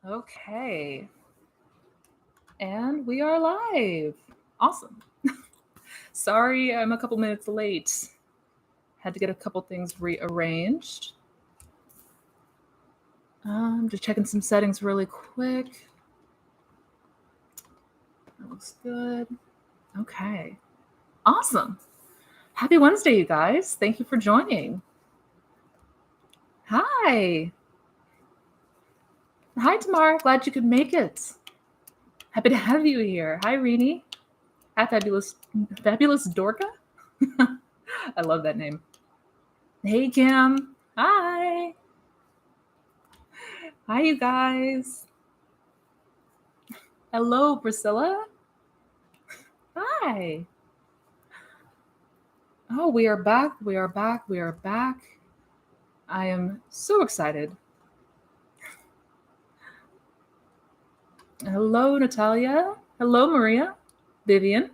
Okay. And we are live. Awesome. Sorry, I'm a couple minutes late. Had to get a couple things rearranged. Just checking some settings really quick. That looks good. Okay. Awesome. Happy Wednesday, you guys. Thank you for joining. Hi. Hi, Tamar. Glad you could make it. Happy to have you here. Hi, Rini. Hi, Fabulous Dorka. I love that name. Hey, Kim. Hi. Hi, you guys. Hello, Priscilla. Hi. Oh, we are back. We are back. We are back. I am so excited. Hello, Natalia. Hello, Maria. Vivian.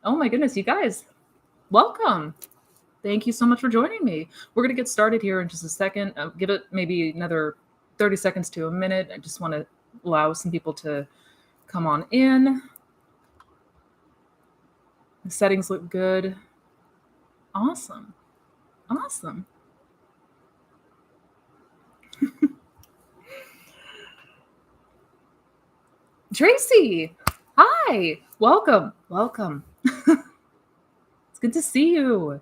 Oh my goodness, you guys. Welcome. Thank you so much for joining me. We're going to get started here in just a second. Give it maybe another 30 seconds to a minute. I just want to allow some people to come on in. The settings look good. Awesome. Awesome. Tracy, hi. Welcome. Welcome. It's good to see you.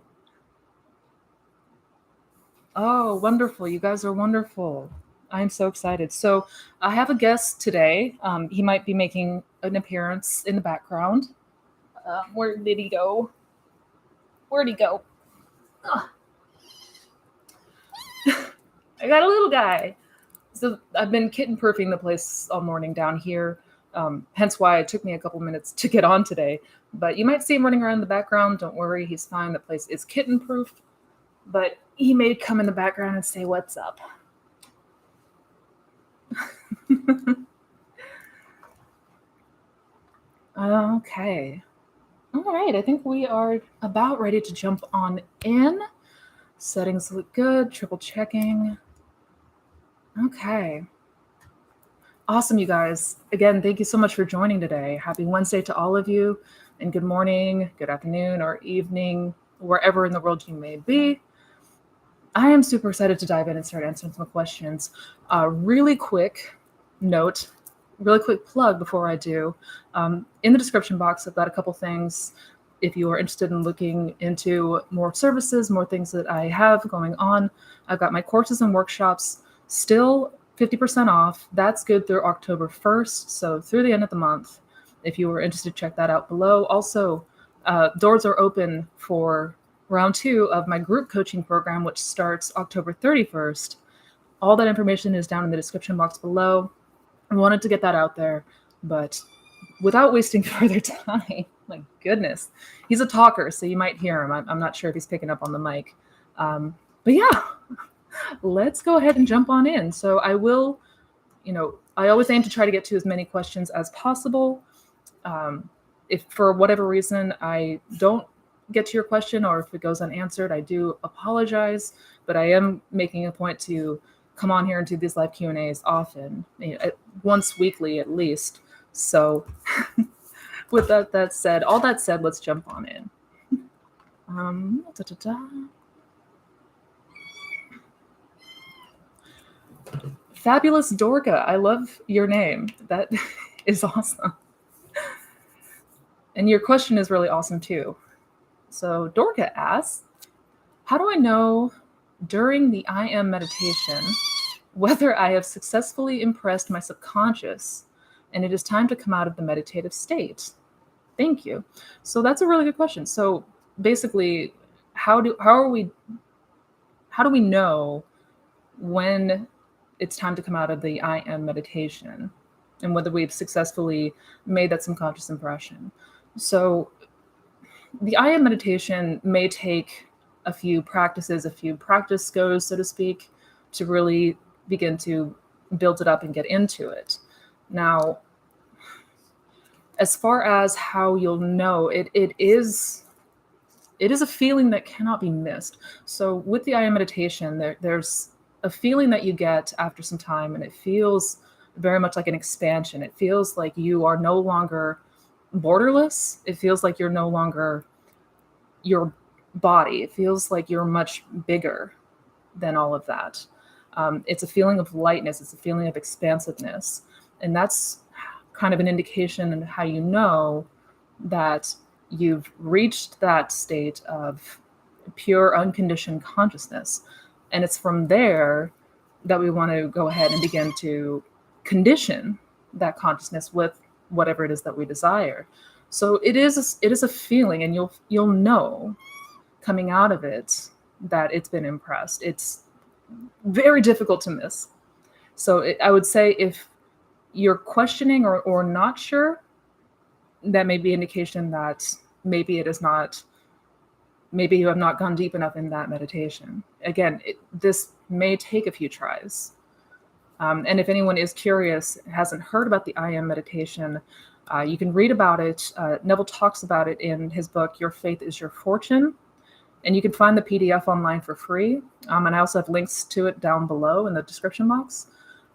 Oh, wonderful. You guys are wonderful. I'm so excited. So, I have a guest today. He might be making an appearance in the background. Where did he go? Where'd he go? Ugh. I got a little guy. So, I've been kitten proofing the place all morning down here. Hence why it took me a couple minutes to get on today. But you might see him running around in the background. Don't worry, he's fine. The place is kitten proof. But he may come in the background and say, "What's up?" Okay. All right. I think we are about ready to jump on in. Settings look good. Triple checking. Okay. Awesome, you guys. Again, thank you so much for joining today. Happy Wednesday to all of you, and good morning, good afternoon, or evening, wherever in the world you may be. I am super excited to dive in and start answering some questions. Really quick note, really quick plug before I do. In the description box, I've got a couple things. If you are interested in looking into more services, more things that I have going on, I've got my courses and workshops still 50% off. That's good through October 1st, so through the end of the month. If you are interested, check that out below. Also, doors are open for round 2 of my group coaching program, which starts October 31st. All that information is down in the description box below. I wanted to get that out there, but without wasting further time, my goodness, he's a talker, so you might hear him. I'm not sure if he's picking up on the mic. But yeah, let's go ahead and jump on in. So I will, I always aim to try to get to as many questions as possible. If for whatever reason I don't get to your question or if it goes unanswered, I do apologize, but I am making a point to come on here and do these live Q&As often, once weekly at least. So with all that said, let's jump on in. Fabulous Dorka, I love your name. That is awesome. And your question is really awesome too. So Dorka asks, how do I know during the I am meditation whether I have successfully impressed my subconscious and it is time to come out of the meditative state? Thank you. So that's a really good question. So basically, how do we know when it's time to come out of the I am meditation and whether we've successfully made that subconscious impression? So the I am meditation may take a few practices, a few practice goes, so to speak, to really begin to build it up and get into it. Now, as far as how you'll know, it is a feeling that cannot be missed. So with the I am meditation, there's a feeling that you get after some time, and it feels very much like an expansion. It feels like you are no longer borderless. It feels like you're no longer your body. It feels like you're much bigger than all of that. It's a feeling of lightness. It's a feeling of expansiveness. And that's kind of an indication of how you know that you've reached that state of pure unconditioned consciousness. And it's from there that we want to go ahead and begin to condition that consciousness with whatever it is that we desire. So it is a feeling, and you'll know coming out of it that it's been impressed. It's very difficult to miss. So I would say if you're questioning or not sure, that may be indication that maybe it is not, maybe you have not gone deep enough in that meditation. Again, this may take a few tries. And if anyone is curious, hasn't heard about the I Am meditation, you can read about it. Neville talks about it in his book, Your Faith is Your Fortune. And you can find the PDF online for free. And I also have links to it down below in the description box.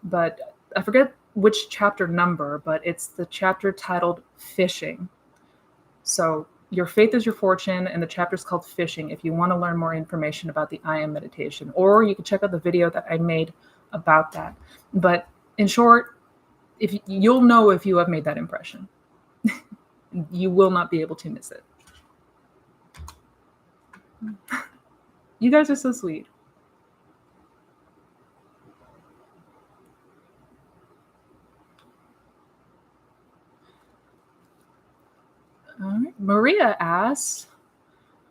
But I forget which chapter number, but it's the chapter titled Fishing. So Your Faith is Your Fortune, and the chapter is called Fishing if you want to learn more information about the I Am meditation. Or you can check out the video that I made about that. But in short, if you'll know if you have made that impression. You will not be able to miss it. You guys are so sweet. All right. Maria asks,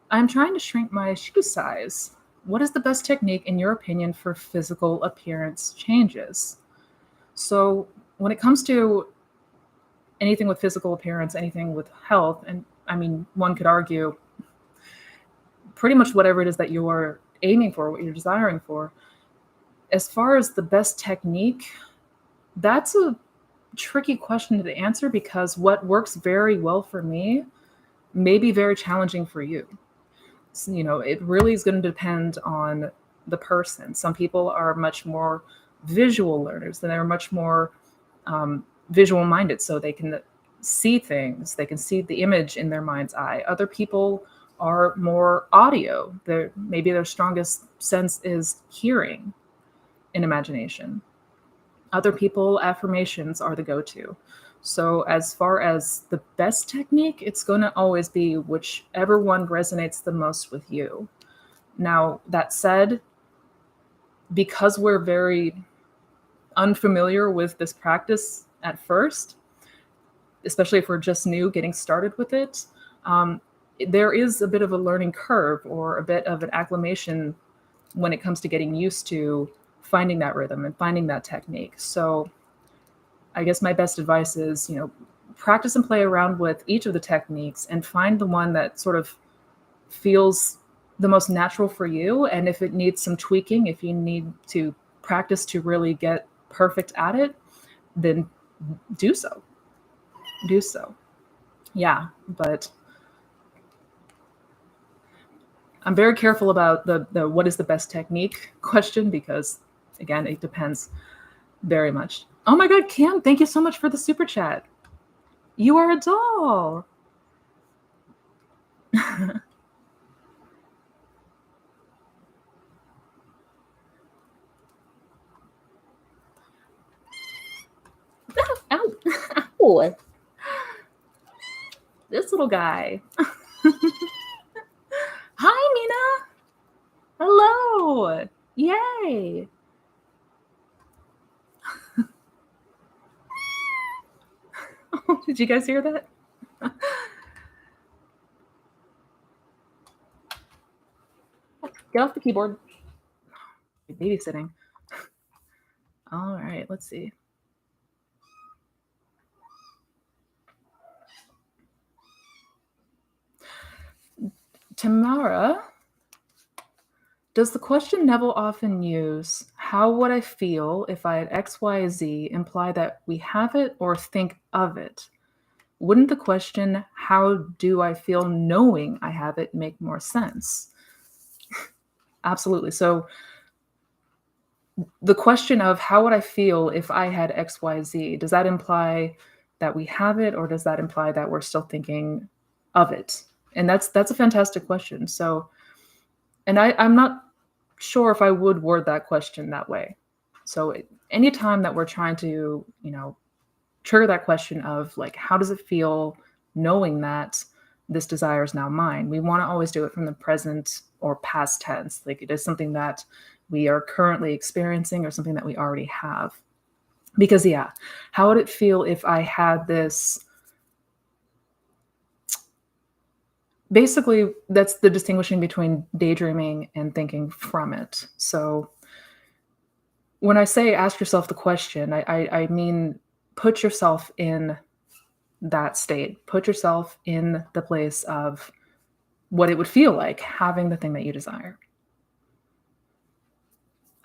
I'm trying to shrink my shoe size. What is the best technique, in your opinion, for physical appearance changes? So when it comes to anything with physical appearance, anything with health, and I mean, one could argue pretty much whatever it is that you are aiming for, what you're desiring for, as far as the best technique, that's a tricky question to answer, because what works very well for me may be very challenging for you. So, it really is going to depend on the person. Some people are much more visual learners, and they're much more visual minded, so they can see things, they can see the image in their mind's eye. Other people are more audio. Maybe their strongest sense is hearing and imagination. Other people, affirmations are the go-to. So as far as the best technique, it's going to always be whichever one resonates the most with you. Now, that said, because we're very unfamiliar with this practice at first, especially if we're just new getting started with it, there is a bit of a learning curve, or a bit of an acclimation when it comes to getting used to finding that rhythm and finding that technique. So I guess my best advice is, practice and play around with each of the techniques and find the one that sort of feels the most natural for you. And if it needs some tweaking, if you need to practice to really get perfect at it, then do so. Yeah, but I'm very careful about the what is the best technique question, because again, it depends very much. Oh my God, Kim, thank you so much for the super chat. You are a doll. Ow. Ow. This little guy. Hi, Nina. Hello. Yay. Oh, did you guys hear that? Get off the keyboard. Babysitting. All right, let's see. Tamara, does the question Neville often use, how would I feel if I had X, Y, Z, imply that we have it or think of it? Wouldn't the question, how do I feel knowing I have it, make more sense? Absolutely. So the question of how would I feel if I had XYZ, does that imply that we have it, or does that imply that we're still thinking of it? And that's a fantastic question. So, and I'm not sure if I would word that question that way. So anytime that we're trying to, trigger that question of like, how does it feel knowing that this desire is now mine? We want to always do it from the present or past tense. Like it is something that we are currently experiencing or something that we already have. Because, yeah, how would it feel if I had this? Basically, that's the distinguishing between daydreaming and thinking from it. So when I say ask yourself the question, I mean put yourself in that state. Put yourself in the place of what it would feel like having the thing that you desire.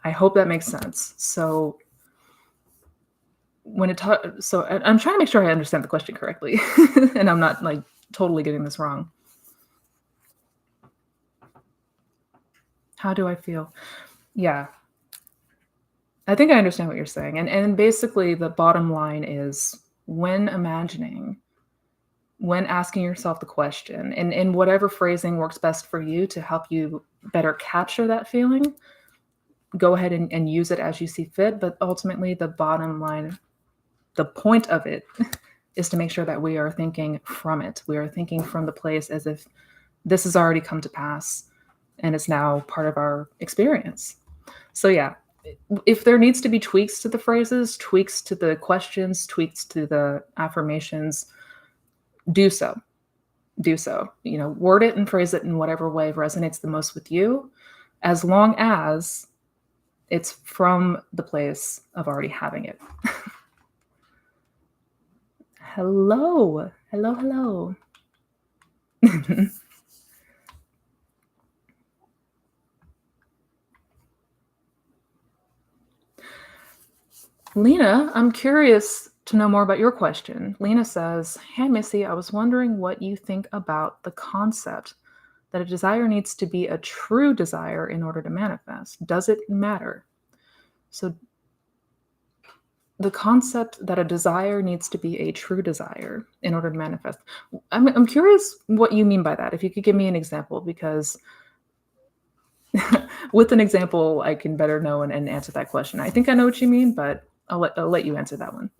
I hope that makes sense. So I'm trying to make sure I understand the question correctly and I'm not like totally getting this wrong. How do I feel? Yeah. I think I understand what you're saying. And basically the bottom line is when asking yourself the question, and in whatever phrasing works best for you to help you better capture that feeling, go ahead and use it as you see fit. But ultimately, the bottom line, the point of it is to make sure that we are thinking from it. We are thinking from the place as if this has already come to pass and it's now part of our experience. So, yeah, if there needs to be tweaks to the phrases, tweaks to the questions, tweaks to the affirmations, do so. Do so. Word it and phrase it in whatever way resonates the most with you, as long as it's from the place of already having it. Hello. Hello, hello. Lena, I'm curious to know more about your question. Lena says, "Hey, Missy, I was wondering what you think about the concept that a desire needs to be a true desire in order to manifest. Does it matter?" So the concept that a desire needs to be a true desire in order to manifest. I'm curious what you mean by that. If you could give me an example, because with an example, I can better know and answer that question. I think I know what you mean, but I'll let you answer that one.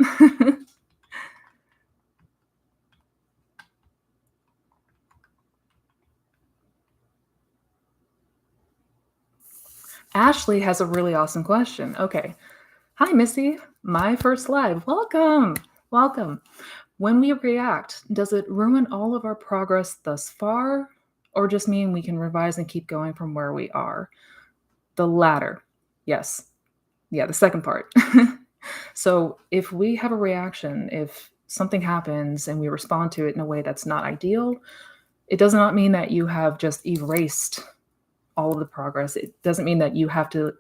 Ashley has a really awesome question. Okay. Hi, Missy. My first live. Welcome. Welcome. When we react, does it ruin all of our progress thus far, or just mean we can revise and keep going from where we are? The latter. Yes. Yeah, the second part. So if we have a reaction, if something happens and we respond to it in a way that's not ideal, it does not mean that you have just erased all of the progress. It doesn't mean that you have to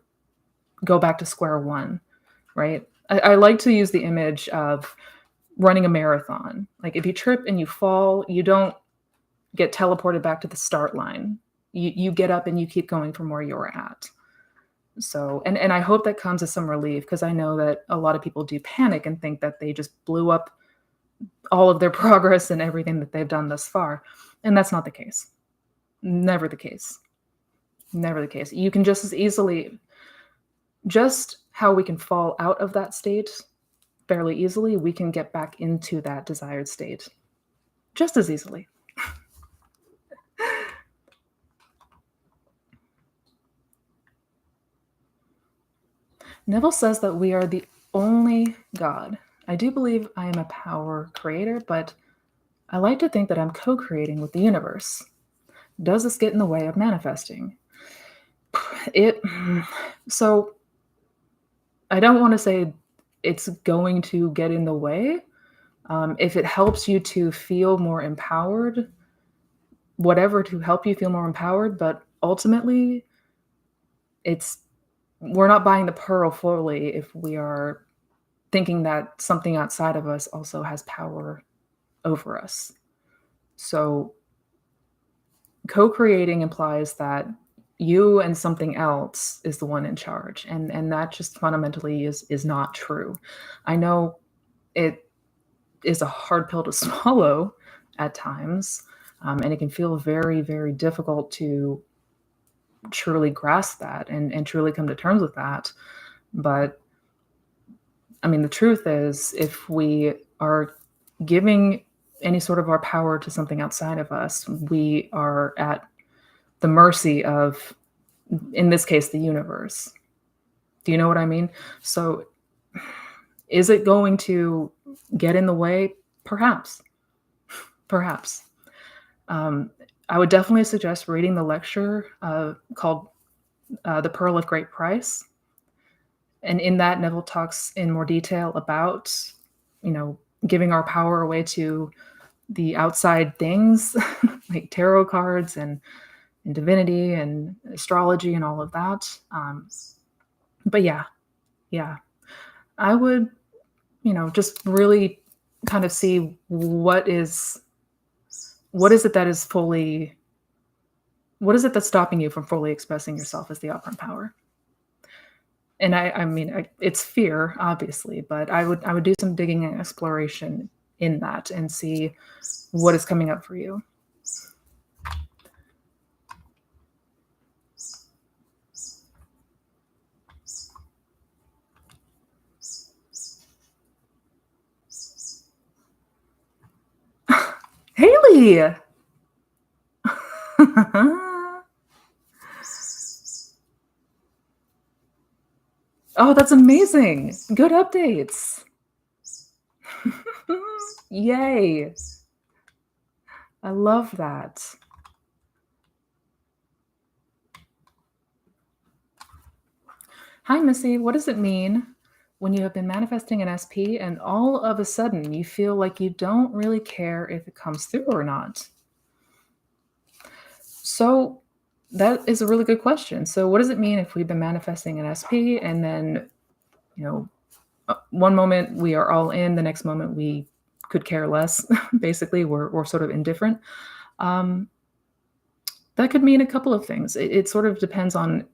go back to square one, right? I like to use the image of running a marathon. Like if you trip and you fall, you don't get teleported back to the start line. You get up and you keep going from where you're at. So, and I hope that comes as some relief, because I know that a lot of people do panic and think that they just blew up all of their progress and everything that they've done thus far. And that's not the case. Never the case. Never the case. You can just as easily, just how we can fall out of that state fairly easily, we can get back into that desired state just as easily. Neville says that we are the only God. I do believe I am a power creator, but I like to think that I'm co-creating with the universe. Does this get in the way of manifesting? So I don't want to say it's going to get in the way. If it helps you to feel more empowered, whatever to help you feel more empowered, but ultimately we're not buying the pearl fully if we are thinking that something outside of us also has power over us. So co-creating implies that you and something else is the one in charge, and that just fundamentally is not true. I know it is a hard pill to swallow at times, and it can feel very, very difficult to truly grasp that and truly come to terms with that. But I mean, the truth is, if we are giving any sort of our power to something outside of us, we are at the mercy of, in this case, the universe. Do you know what I mean? So, is it going to get in the way? Perhaps. Perhaps. Um, I would definitely suggest reading the lecture called The Pearl of Great Price. And in that, Neville talks in more detail about, giving our power away to the outside things like tarot cards and divinity and astrology and all of that. But yeah, I would, just really kind of see what is it that's stopping you from fully expressing yourself as the operant power. And I mean, it's fear, obviously, but I would do some digging and exploration in that and see what is coming up for you. Haley! Oh, that's amazing. Good updates. Yay. I love that. Hi, Missy. What does it mean when you have been manifesting an SP and all of a sudden you feel like you don't really care if it comes through or not? So that is a really good question. So what does it mean if we've been manifesting an SP and then, one moment we are all in, the next moment we could care less. Basically, we're sort of indifferent. That could mean a couple of things. It sort of depends on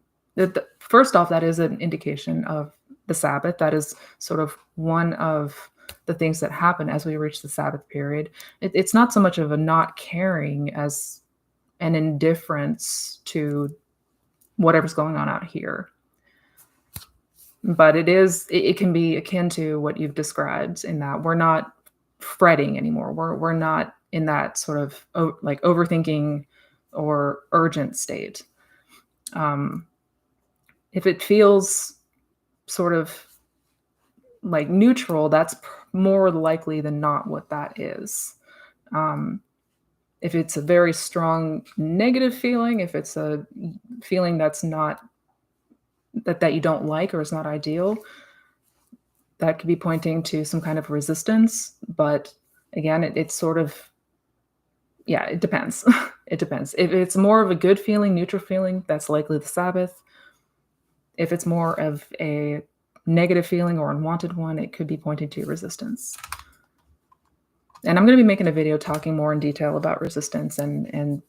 first off, that is an indication of the Sabbath. That is sort of one of the things that happen as we reach the Sabbath period. It's not so much of a not caring as an indifference to whatever's going on out here. But it can be akin to what you've described in that we're not fretting anymore. We're not in that sort of like overthinking or urgent state. If it feels sort of like neutral, that's more likely than not what that is. If it's a very strong negative feeling, if it's a feeling that's not that you don't like or is not ideal, that could be pointing to some kind of resistance. But again, it's sort of, yeah, it depends. It depends. If it's more of a good feeling, neutral feeling, that's likely the Sabbath. If it's more of a negative feeling or unwanted one, it could be pointing to resistance. And I'm going to be making a video talking more in detail about resistance and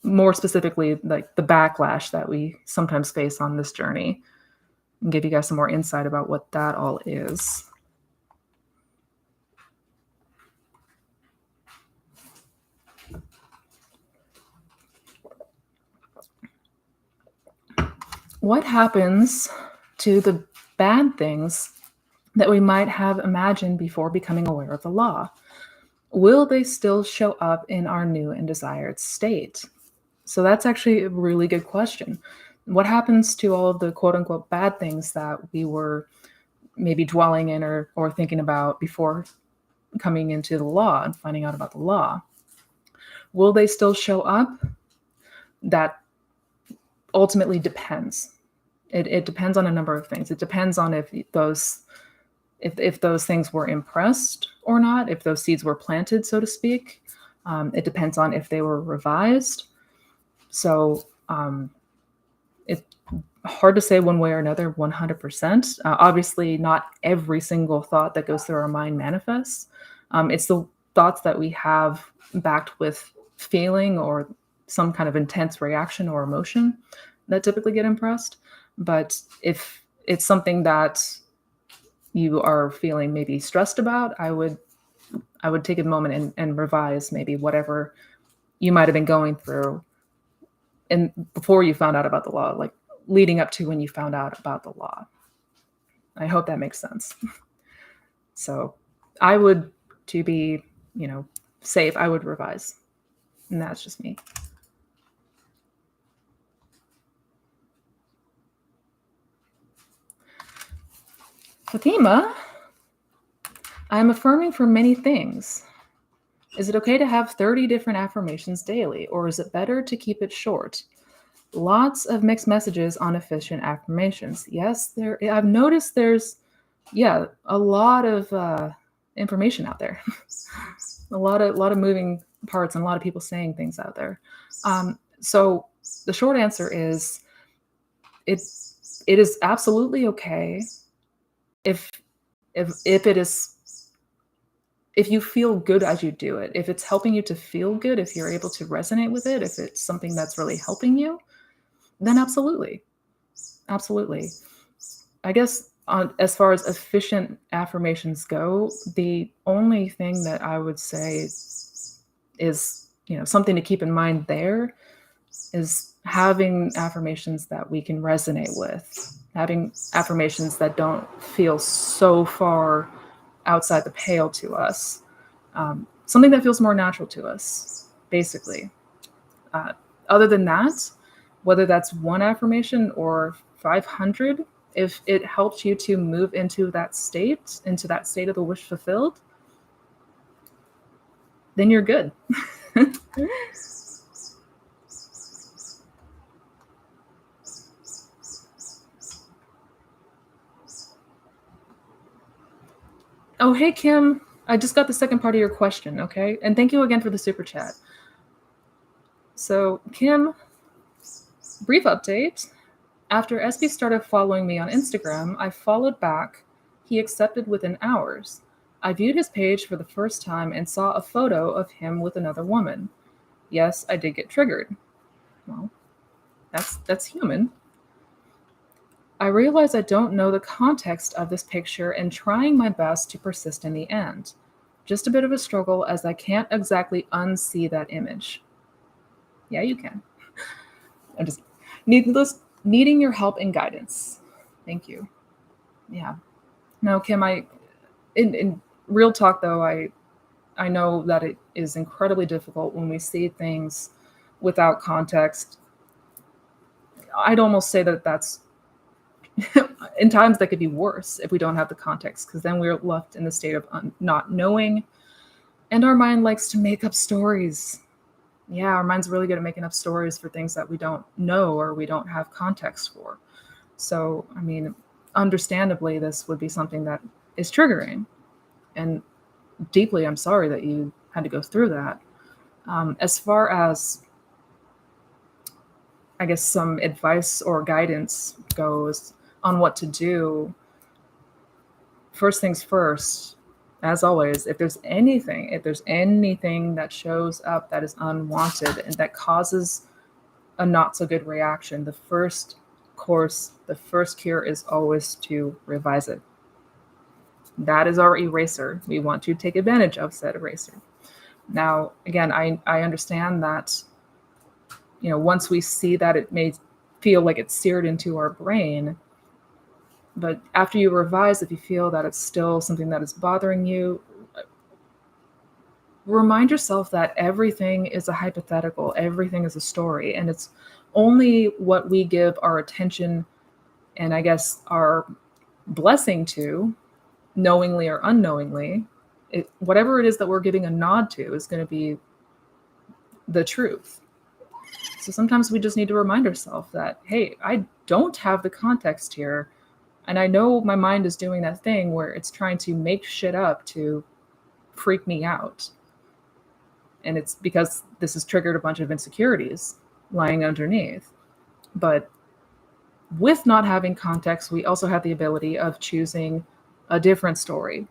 more specifically, like the backlash that we sometimes face on this journey, and give you guys some more insight about what that all is. What happens to the bad things that we might have imagined before becoming aware of the law? Will they still show up in our new and desired state? So that's actually a really good question. What happens to all of the quote unquote bad things that we were maybe dwelling in or thinking about before coming into the law and finding out about the law? Will they still show up? That ultimately depends. It depends on a number of things. It depends on if those things were impressed or not, if those seeds were planted, so to speak. It depends on if they were revised. So it's hard to say one way or another 100%. Obviously, not every single thought that goes through our mind manifests. It's the thoughts that we have backed with feeling or some kind of intense reaction or emotion that typically get impressed. But if it's something that you are feeling maybe stressed about, I would take a moment and revise maybe whatever you might have been going through and before you found out about the law, like leading up to when you found out about the law. I hope that makes sense. So I would, to be, safe, I would revise. And that's just me. Fatima, I'm affirming for many things. Is it okay to have 30 different affirmations daily, or is it better to keep it short? Lots of mixed messages on efficient affirmations. Yes, I've noticed there's, a lot of information out there. a lot of moving parts and a lot of people saying things out there. So the short answer is, it is absolutely okay if it is, if you feel good as you do it, if it's helping you to feel good, if you're able to resonate with it, if it's something that's really helping you, then absolutely. I guess as far as efficient affirmations go, the only thing that I would say is, something to keep in mind there is having affirmations that we can resonate with, having affirmations that don't feel so far outside the pale to us. Something that feels more natural to us, basically. Other than that, whether that's one affirmation or 500, if it helps you to move into that state of the wish fulfilled, then you're good. Oh, hey, Kim. I just got the second part of your question, okay? And thank you again for the super chat. So, Kim, brief update. After SB started following me on Instagram, I followed back. He accepted within hours. I viewed his page for the first time and saw a photo of him with another woman. Yes, I did get triggered. Well, that's human. I realize I don't know the context of this picture and trying my best to persist in the end. Just a bit of a struggle as I can't exactly unsee that image. Yeah, you can. I'm just needing your help and guidance. Thank you. Yeah. No, Kim, in real talk though, I know that it is incredibly difficult when we see things without context. I'd almost say that that's in times that could be worse if we don't have the context, because then we're left in the state of not knowing, and our mind likes to make up stories. Yeah, our mind's really good at making up stories for things that we don't know or we don't have context for. So, I mean, understandably, this would be something that is triggering, and deeply, I'm sorry that you had to go through that. As far as, I guess, some advice or guidance goes on what to do, first things first, as always, if there's anything that shows up that is unwanted and that causes a not so good reaction, the first cure is always to revise it. That is our eraser. We want to take advantage of said eraser. Now, again, I understand that, once we see that, it may feel like it's seared into our brain. But after you revise, if you feel that it's still something that is bothering you, remind yourself that everything is a hypothetical, everything is a story, and it's only what we give our attention and, I guess, our blessing to, knowingly or unknowingly. Whatever it is that we're giving a nod to is going to be the truth. So sometimes we just need to remind ourselves that, hey, I don't have the context here. And I know my mind is doing that thing where it's trying to make shit up to freak me out. And it's because this has triggered a bunch of insecurities lying underneath. But with not having context, we also have the ability of choosing a different story.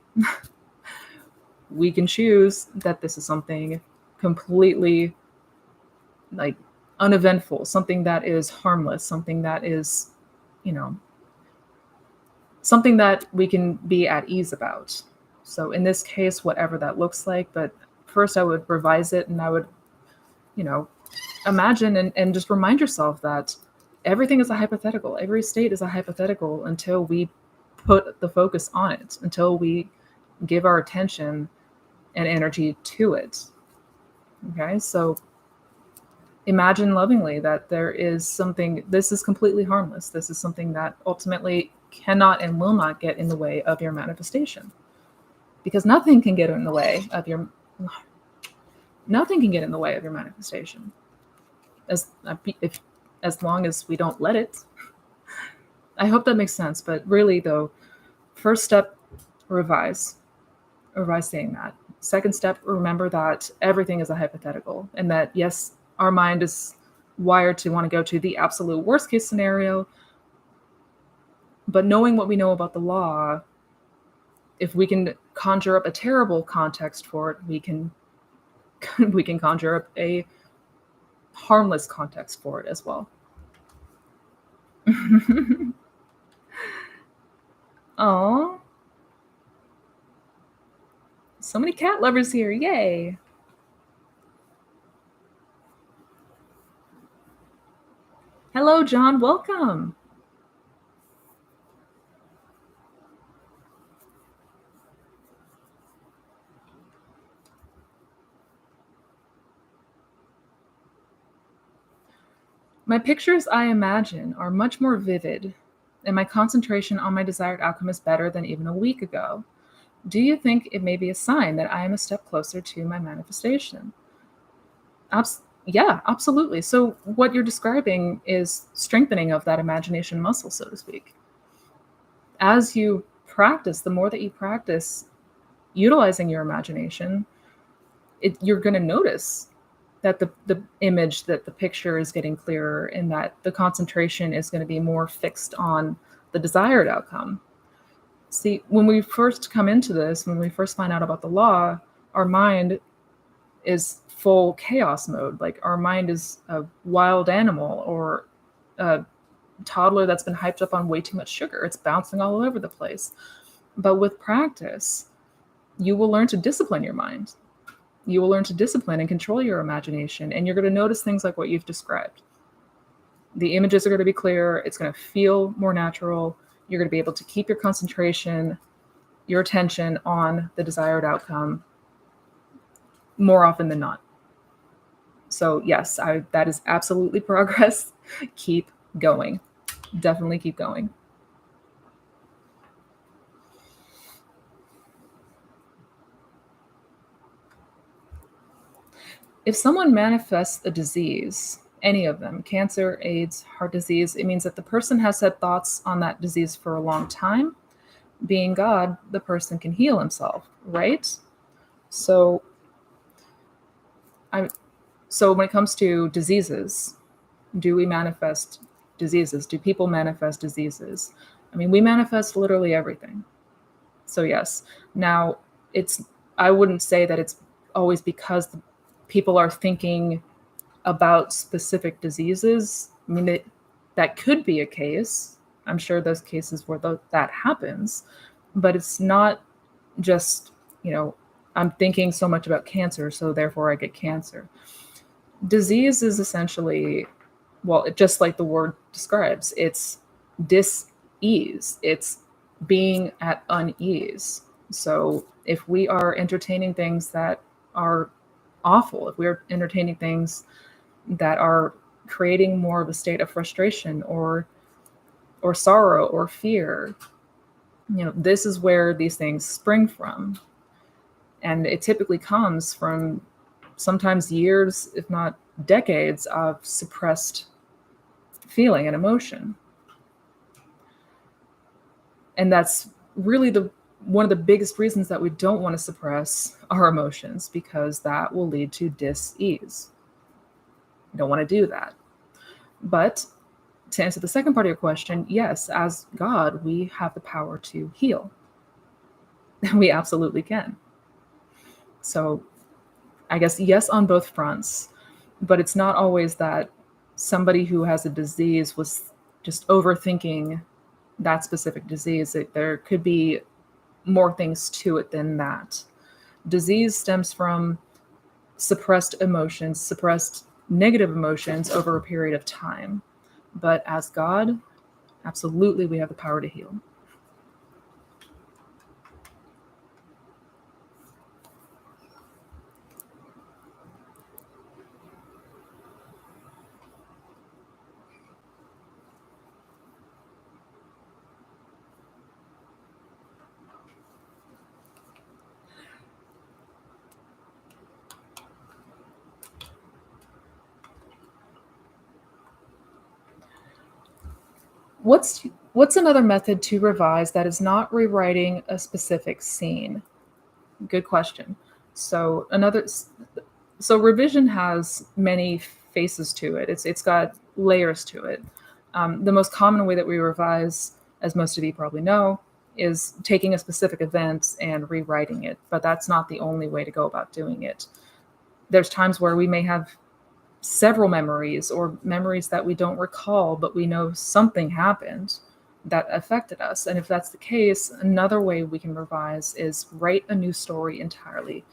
We can choose that this is something completely, like, uneventful, something that is harmless, something that is, you know, something that we can be at ease about. So in this case, whatever that looks like, but first I would revise it and I would, you know, imagine and just remind yourself that everything is a hypothetical. Every state is a hypothetical until we put the focus on it, until we give our attention and energy to it. Okay, so imagine lovingly that there is something, this is completely harmless. This is something that ultimately cannot and will not get in the way of your manifestation. Because nothing can get in the way of your manifestation. If as long as we don't let it. I hope that makes sense. But really though, first step, revise saying that. Second step, remember that everything is a hypothetical and that yes, our mind is wired to want to go to the absolute worst case scenario. But knowing what we know about the law, if we can conjure up a terrible context for it, we can conjure up a harmless context for it as well. Oh, so many cat lovers here. Yay. Hello, John. Welcome. My pictures, I imagine, are much more vivid, and my concentration on my desired outcome is better than even a week ago. Do you think it may be a sign that I am a step closer to my manifestation? Yeah, absolutely. So, what you're describing is strengthening of that imagination muscle, so to speak. As you practice, the more that you practice utilizing your imagination, you're going to notice that the image, that the picture is getting clearer, and that the concentration is going to be more fixed on the desired outcome. See, when we first come into this, when we first find out about the law, our mind is full chaos mode. Like our mind is a wild animal or a toddler that's been hyped up on way too much sugar. It's bouncing all over the place. But with practice, you will learn to discipline your mind. You will learn to discipline and control your imagination, and you're going to notice things like what you've described. The images are going to be clearer. It's going to feel more natural. You're going to be able to keep your concentration, your attention on the desired outcome more often than not. So yes, that is absolutely progress. Keep going. Definitely keep going. If someone manifests a disease, any of them, cancer, AIDS, heart disease, it means that the person has had thoughts on that disease for a long time. Being God, the person can heal himself, right? So when it comes to diseases, do we manifest diseases? Do people manifest diseases? I mean, we manifest literally everything. So yes. Now, I wouldn't say that it's always because people are thinking about specific diseases. I mean, that could be a case. I'm sure there's cases where that happens, but it's not just, I'm thinking so much about cancer, so therefore I get cancer. Disease is essentially, well, just like the word describes, it's dis-ease. It's being at unease. So if we are entertaining things that are awful, if we're entertaining things that are creating more of a state of frustration or sorrow or fear, this is where these things spring from. And it typically comes from sometimes years, if not decades, of suppressed feeling and emotion. And that's really one of the biggest reasons that we don't want to suppress our emotions, because that will lead to dis-ease. You don't want to do that. But to answer the second part of your question, yes, as God, we have the power to heal. We absolutely can. So I guess yes on both fronts, but it's not always that somebody who has a disease was just overthinking that specific disease. There could be more things to it than that. Disease stems from suppressed emotions, suppressed negative emotions over a period of time. But as God, absolutely, we have the power to heal. What's another method to revise that is not rewriting a specific scene? Good question. So another so revision has many faces to it. It's got layers to it. The most common way that we revise, as most of you probably know, is taking a specific event and rewriting it. But that's not the only way to go about doing it. There's times where we may have several memories or memories that we don't recall, but we know something happened that affected us. And if that's the case, another way we can revise is write a new story entirely.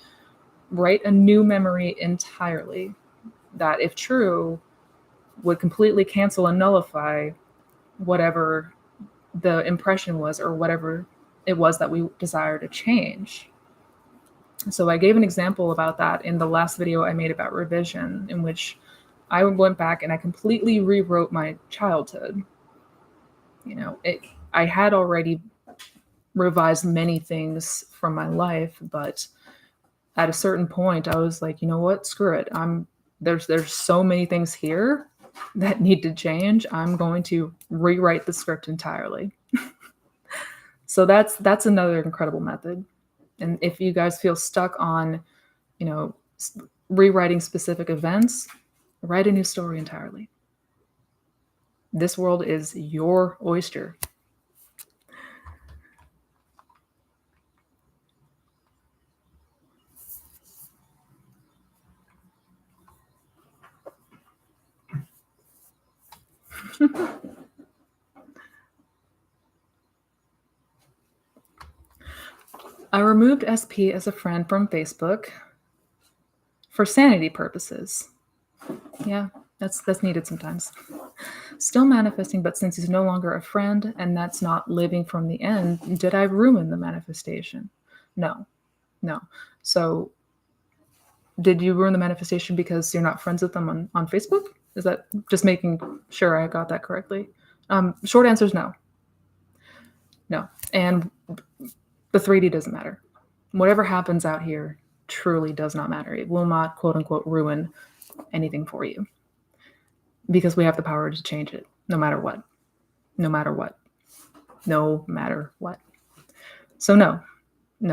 Write a new memory entirely that, if true, would completely cancel and nullify whatever the impression was or whatever it was that we desire to change. So I gave an example about that in the last video I made about revision, in which I went back and I completely rewrote my childhood. I had already revised many things from my life, but at a certain point I was like, you know what, screw it. There's so many things here that need to change. I'm going to rewrite the script entirely. So that's another incredible method. And if you guys feel stuck on, rewriting specific events, write a new story entirely. This world is your oyster. I removed SP as a friend from Facebook for sanity purposes. Yeah, that's needed sometimes. Still manifesting, but since he's no longer a friend and that's not living from the end, did I ruin the manifestation? No. So did you ruin the manifestation because you're not friends with them on Facebook? Is that just making sure I got that correctly? Short answer is no. No. And the 3D doesn't matter. Whatever happens out here truly does not matter. It will not, quote unquote, ruin anything for you because we have the power to change it no matter what. No matter what. No matter what. So no,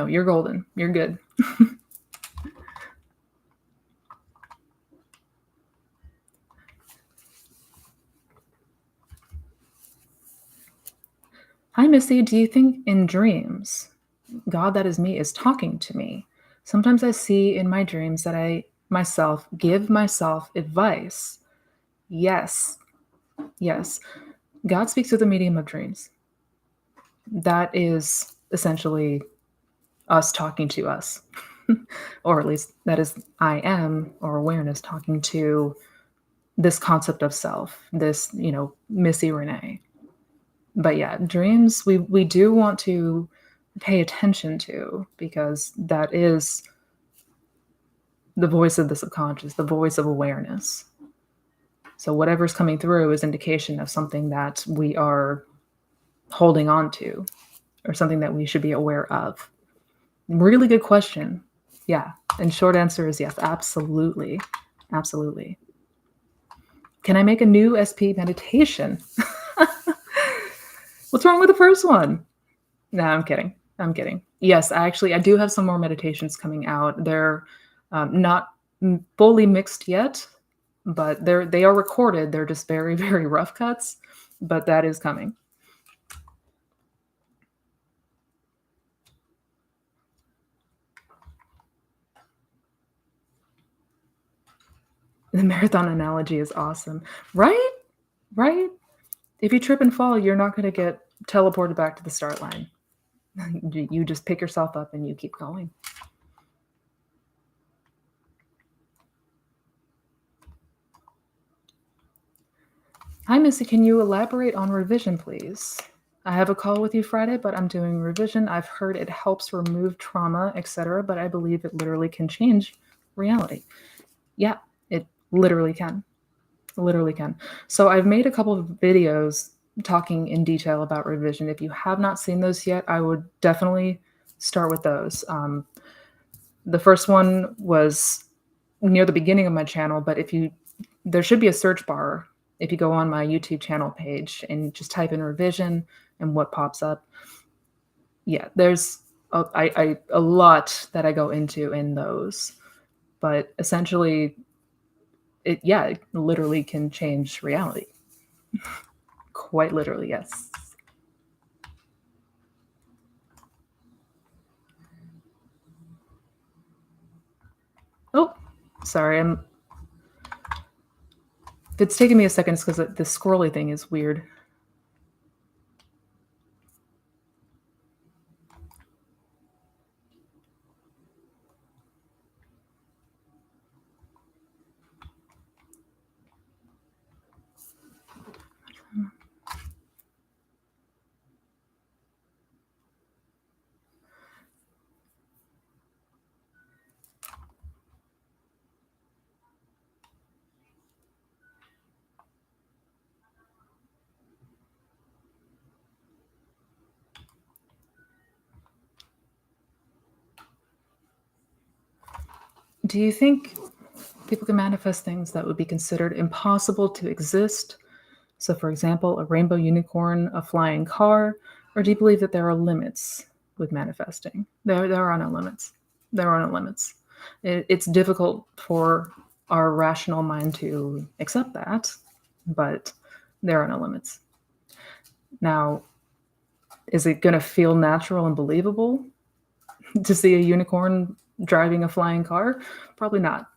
you're golden. You're good. Hi, Missy. Do you think in dreams, God that is me is talking to me? Sometimes I see in my dreams that I myself give myself advice. Yes. God speaks through the medium of dreams. That is essentially us talking to us. Or at least that is I am, or awareness, talking to this concept of self, this, Missy Renee. But yeah, dreams we do want to pay attention to because that is the voice of the subconscious, the voice of awareness. So whatever's coming through is indication of something that we are holding on to or something that we should be aware of. Really good question. Yeah. And short answer is yes, absolutely. Absolutely. Can I make a new SP meditation? What's wrong with the first one? No, I'm kidding. Yes, I do have some more meditations coming out. They're not fully mixed yet, but they are recorded. They're just very, very rough cuts, but that is coming. The marathon analogy is awesome. Right? Right? If you trip and fall, you're not going to get teleported back to the start line. You just pick yourself up and you keep going. Hi, Missy. Can you elaborate on revision, please? I have a call with you Friday, but I'm doing revision. I've heard it helps remove trauma, etc., but I believe it literally can change reality. Yeah, it literally can. Literally can. So I've made a couple of videos talking in detail about revision. If you have not seen those yet, I would definitely start with those. The first one was near the beginning of my channel, but there should be a search bar if you go on my YouTube channel page and just type in revision and what pops up. Yeah, there's a lot that I go into in those, but essentially, it literally can change reality. Quite literally, yes. Oh, sorry. If it's taking me a second, it's because the scrolly thing is weird. Do you think people can manifest things that would be considered impossible to exist? So, for example, a rainbow unicorn, a flying car, or do you believe that there are limits with manifesting? There are no limits. There are no limits. It's difficult for our rational mind to accept that, but there are no limits. Now, is it going to feel natural and believable to see a unicorn driving a flying car? Probably not.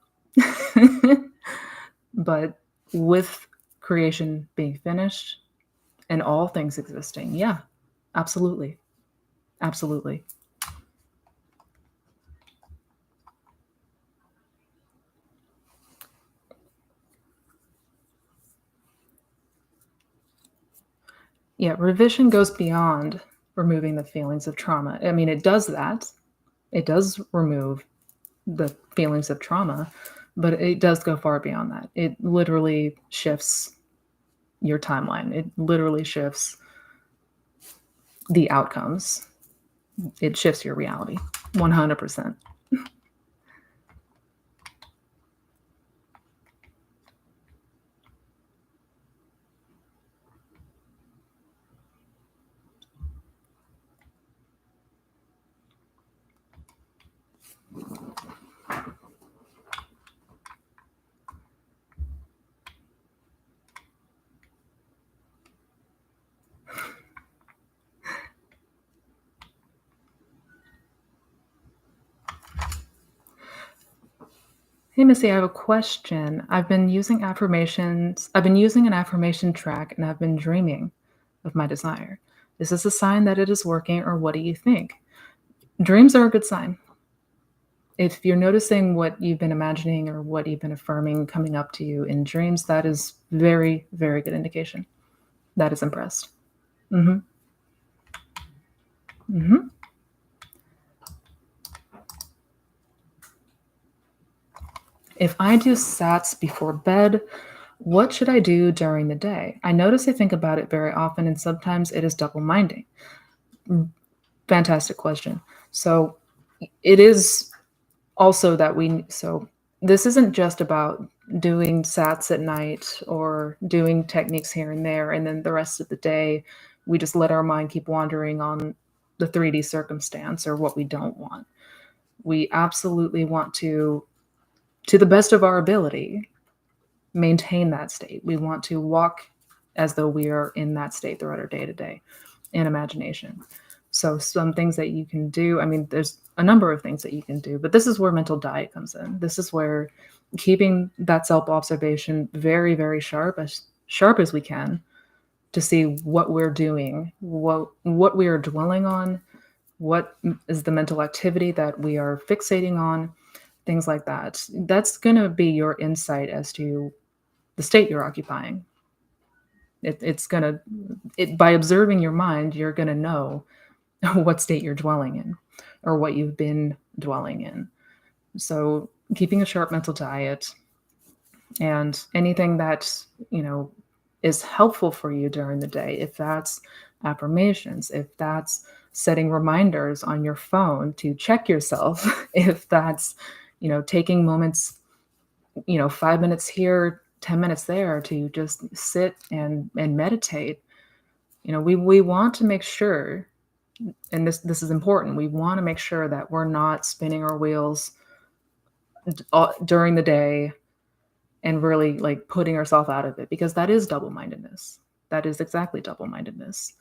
But with creation being finished and all things existing, yeah, absolutely. Absolutely. Yeah, revision goes beyond removing the feelings of trauma. I mean, it does that. It does remove the feelings of trauma, but it does go far beyond that. It literally shifts your timeline. It literally shifts the outcomes. It shifts your reality 100%. Hey, Missy, I have a question. I've been using affirmations. I've been using an affirmation track and I've been dreaming of my desire. Is this a sign that it is working, or what do you think? Dreams are a good sign. If you're noticing what you've been imagining or what you've been affirming coming up to you in dreams, that is very, very good indication. That is impressed. Mm-hmm. Mm-hmm. If I do sats before bed, what should I do during the day? I notice I think about it very often, and sometimes it is double minding. Fantastic question. So it is also that so this isn't just about doing sats at night or doing techniques here and there, and then the rest of the day we just let our mind keep wandering on the 3D circumstance or what we don't want. We absolutely want to the best of our ability, maintain that state. We want to walk as though we are in that state throughout our day to day in imagination. So some things that you can do, I mean, there's a number of things that you can do, but this is where mental diet comes in. This is where keeping that self-observation very, very sharp as we can to see what we're doing, what we are dwelling on, what is the mental activity that we are fixating on, things like that. That's going to be your insight as to the state you're occupying. It's going to, by observing your mind, you're going to know what state you're dwelling in or what you've been dwelling in. So keeping a sharp mental diet and anything that, is helpful for you during the day, if that's affirmations, if that's setting reminders on your phone to check yourself, if that's, taking moments, 5 minutes here, 10 minutes there to just sit and meditate. We want to make sure, and this is important, we want to make sure that we're not spinning our wheels during the day and really like putting ourselves out of it, because that is double-mindedness. That is exactly double-mindedness.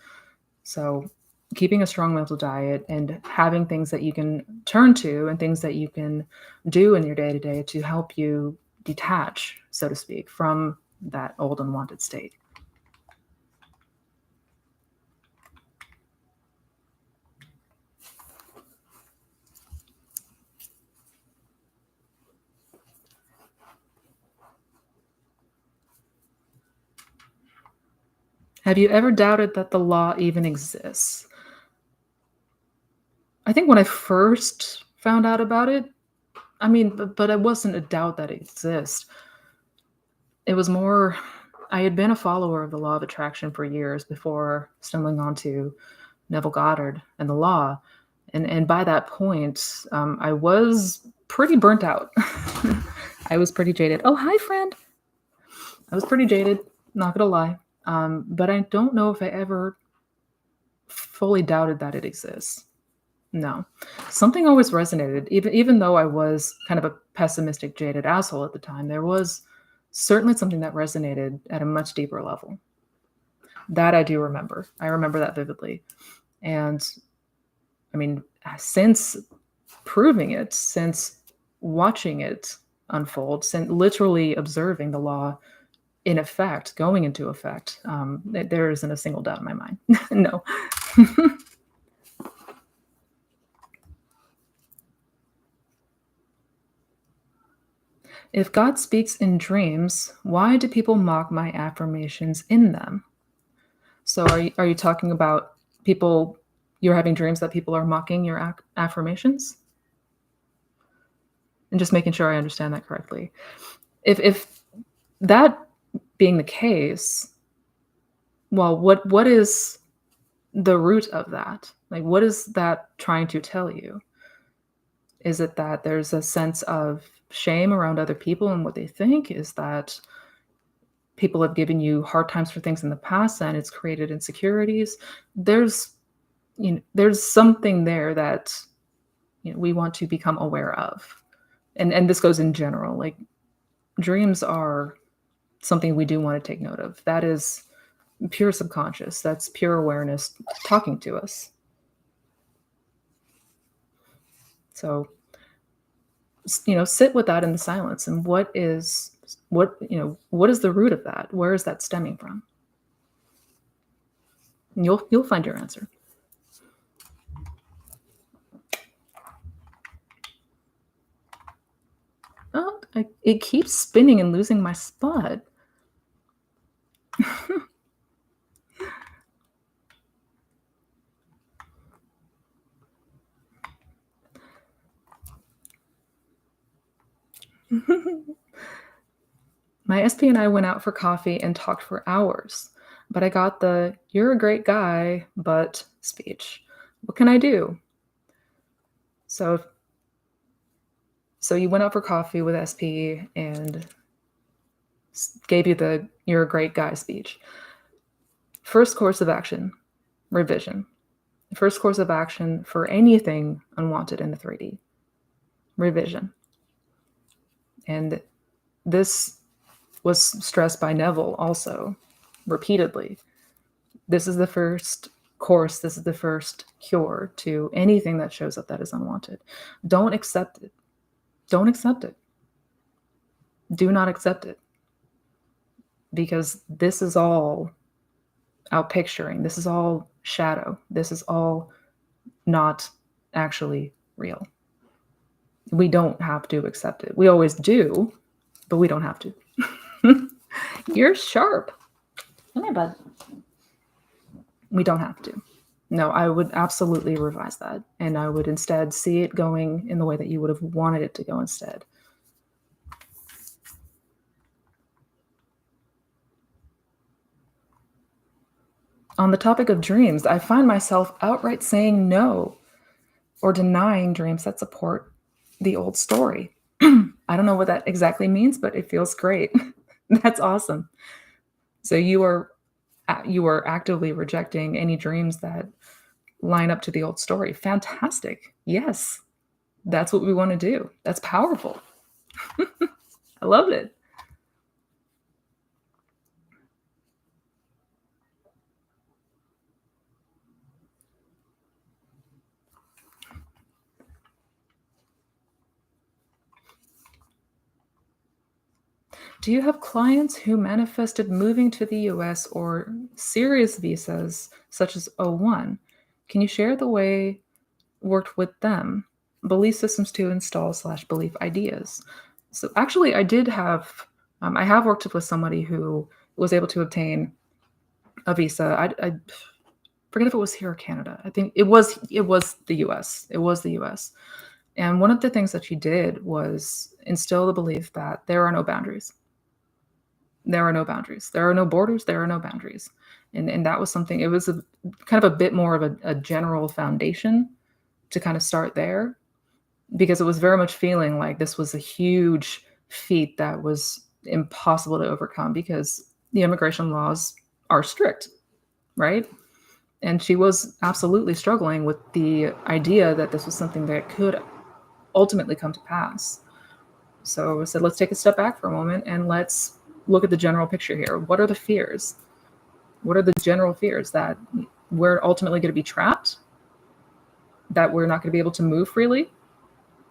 So keeping a strong mental diet and having things that you can turn to and things that you can do in your day-to-day to help you detach, so to speak, from that old unwanted state. Have you ever doubted that the law even exists? I think when I first found out about it, but it wasn't a doubt that it exists. It was more, I had been a follower of the law of attraction for years before stumbling onto Neville Goddard and the law. And by that point, I was pretty burnt out. I was pretty jaded. Oh, hi, friend. I was pretty jaded, not gonna lie. But I don't know if I ever fully doubted that it exists. No. Something always resonated. Even though I was kind of a pessimistic, jaded asshole at the time, there was certainly something that resonated at a much deeper level. That I do remember. I remember that vividly. And since proving it, since watching it unfold, since literally observing the law in effect, going into effect, there isn't a single doubt in my mind. No. If God speaks in dreams, why do people mock my affirmations in them? So are you talking about people, you're having dreams that people are mocking your affirmations? And just making sure I understand that correctly. If that being the case, well, what is the root of that? Like, what is that trying to tell you? Is it that there's a sense of shame around other people and what they think? Is that people have given you hard times for things in the past and it's created insecurities? There's something there that we want to become aware of. And this goes in general. Like, dreams are something we do want to take note of. That is pure subconscious. That's pure awareness talking to us. So, sit with that in the silence. And what is the root of that? Where is that stemming from? And you'll find your answer. Oh, it keeps spinning and losing my spot. My SP and I went out for coffee and talked for hours, but I got the "you're a great guy, but" speech. What can I do? So you went out for coffee with SP and gave you the "you're a great guy" speech. First course of action, revision. First course of action for anything unwanted in the 3D, revision. And this was stressed by Neville also, repeatedly. This is the first course, this is the first cure to anything that shows up that is unwanted. Don't accept it. Don't accept it. Do not accept it, because this is all out picturing. This is all shadow. This is all not actually real. We don't have to accept it. We always do, but we don't have to. You're sharp. Come here, bud. We don't have to. No, I would absolutely revise that. And I would instead see it going in the way that you would have wanted it to go instead. On the topic of dreams, I find myself outright saying no or denying dreams that support the old story. I don't know what that exactly means, but it feels great. That's awesome. So you are actively rejecting any dreams that line up to the old story. Fantastic. Yes. That's what we want to do. That's powerful. I love it. Do you have clients who manifested moving to the US or serious visas, such as O1? Can you share the way worked with them? Belief systems to install / belief ideas. So actually, I have worked with somebody who was able to obtain a visa. I forget if it was here or Canada. I think it was the US. It was the US. And one of the things that she did was instill the belief that there are no boundaries. There are no boundaries. There are no borders. There are no boundaries. And that was something, it was kind of a bit more of a general foundation to kind of start there, because it was very much feeling like this was a huge feat that was impossible to overcome because the immigration laws are strict, right? And she was absolutely struggling with the idea that this was something that could ultimately come to pass. So I said, let's take a step back for a moment and let's look at the general picture here. What are the fears? What are the general fears? That we're ultimately going to be trapped, that we're not going to be able to move freely,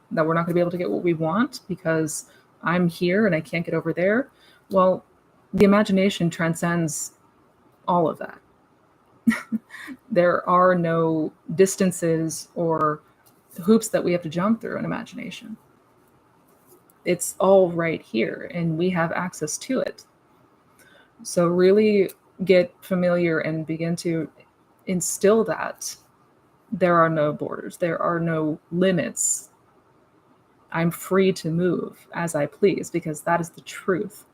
that we're not going to be able to get what we want because I'm here and I can't get over there. Well, the imagination transcends all of that. There are no distances or hoops that we have to jump through in imagination. It's all right here and we have access to it. So really get familiar and begin to instill that there are no borders, there are no limits. I'm free to move as I please because that is the truth.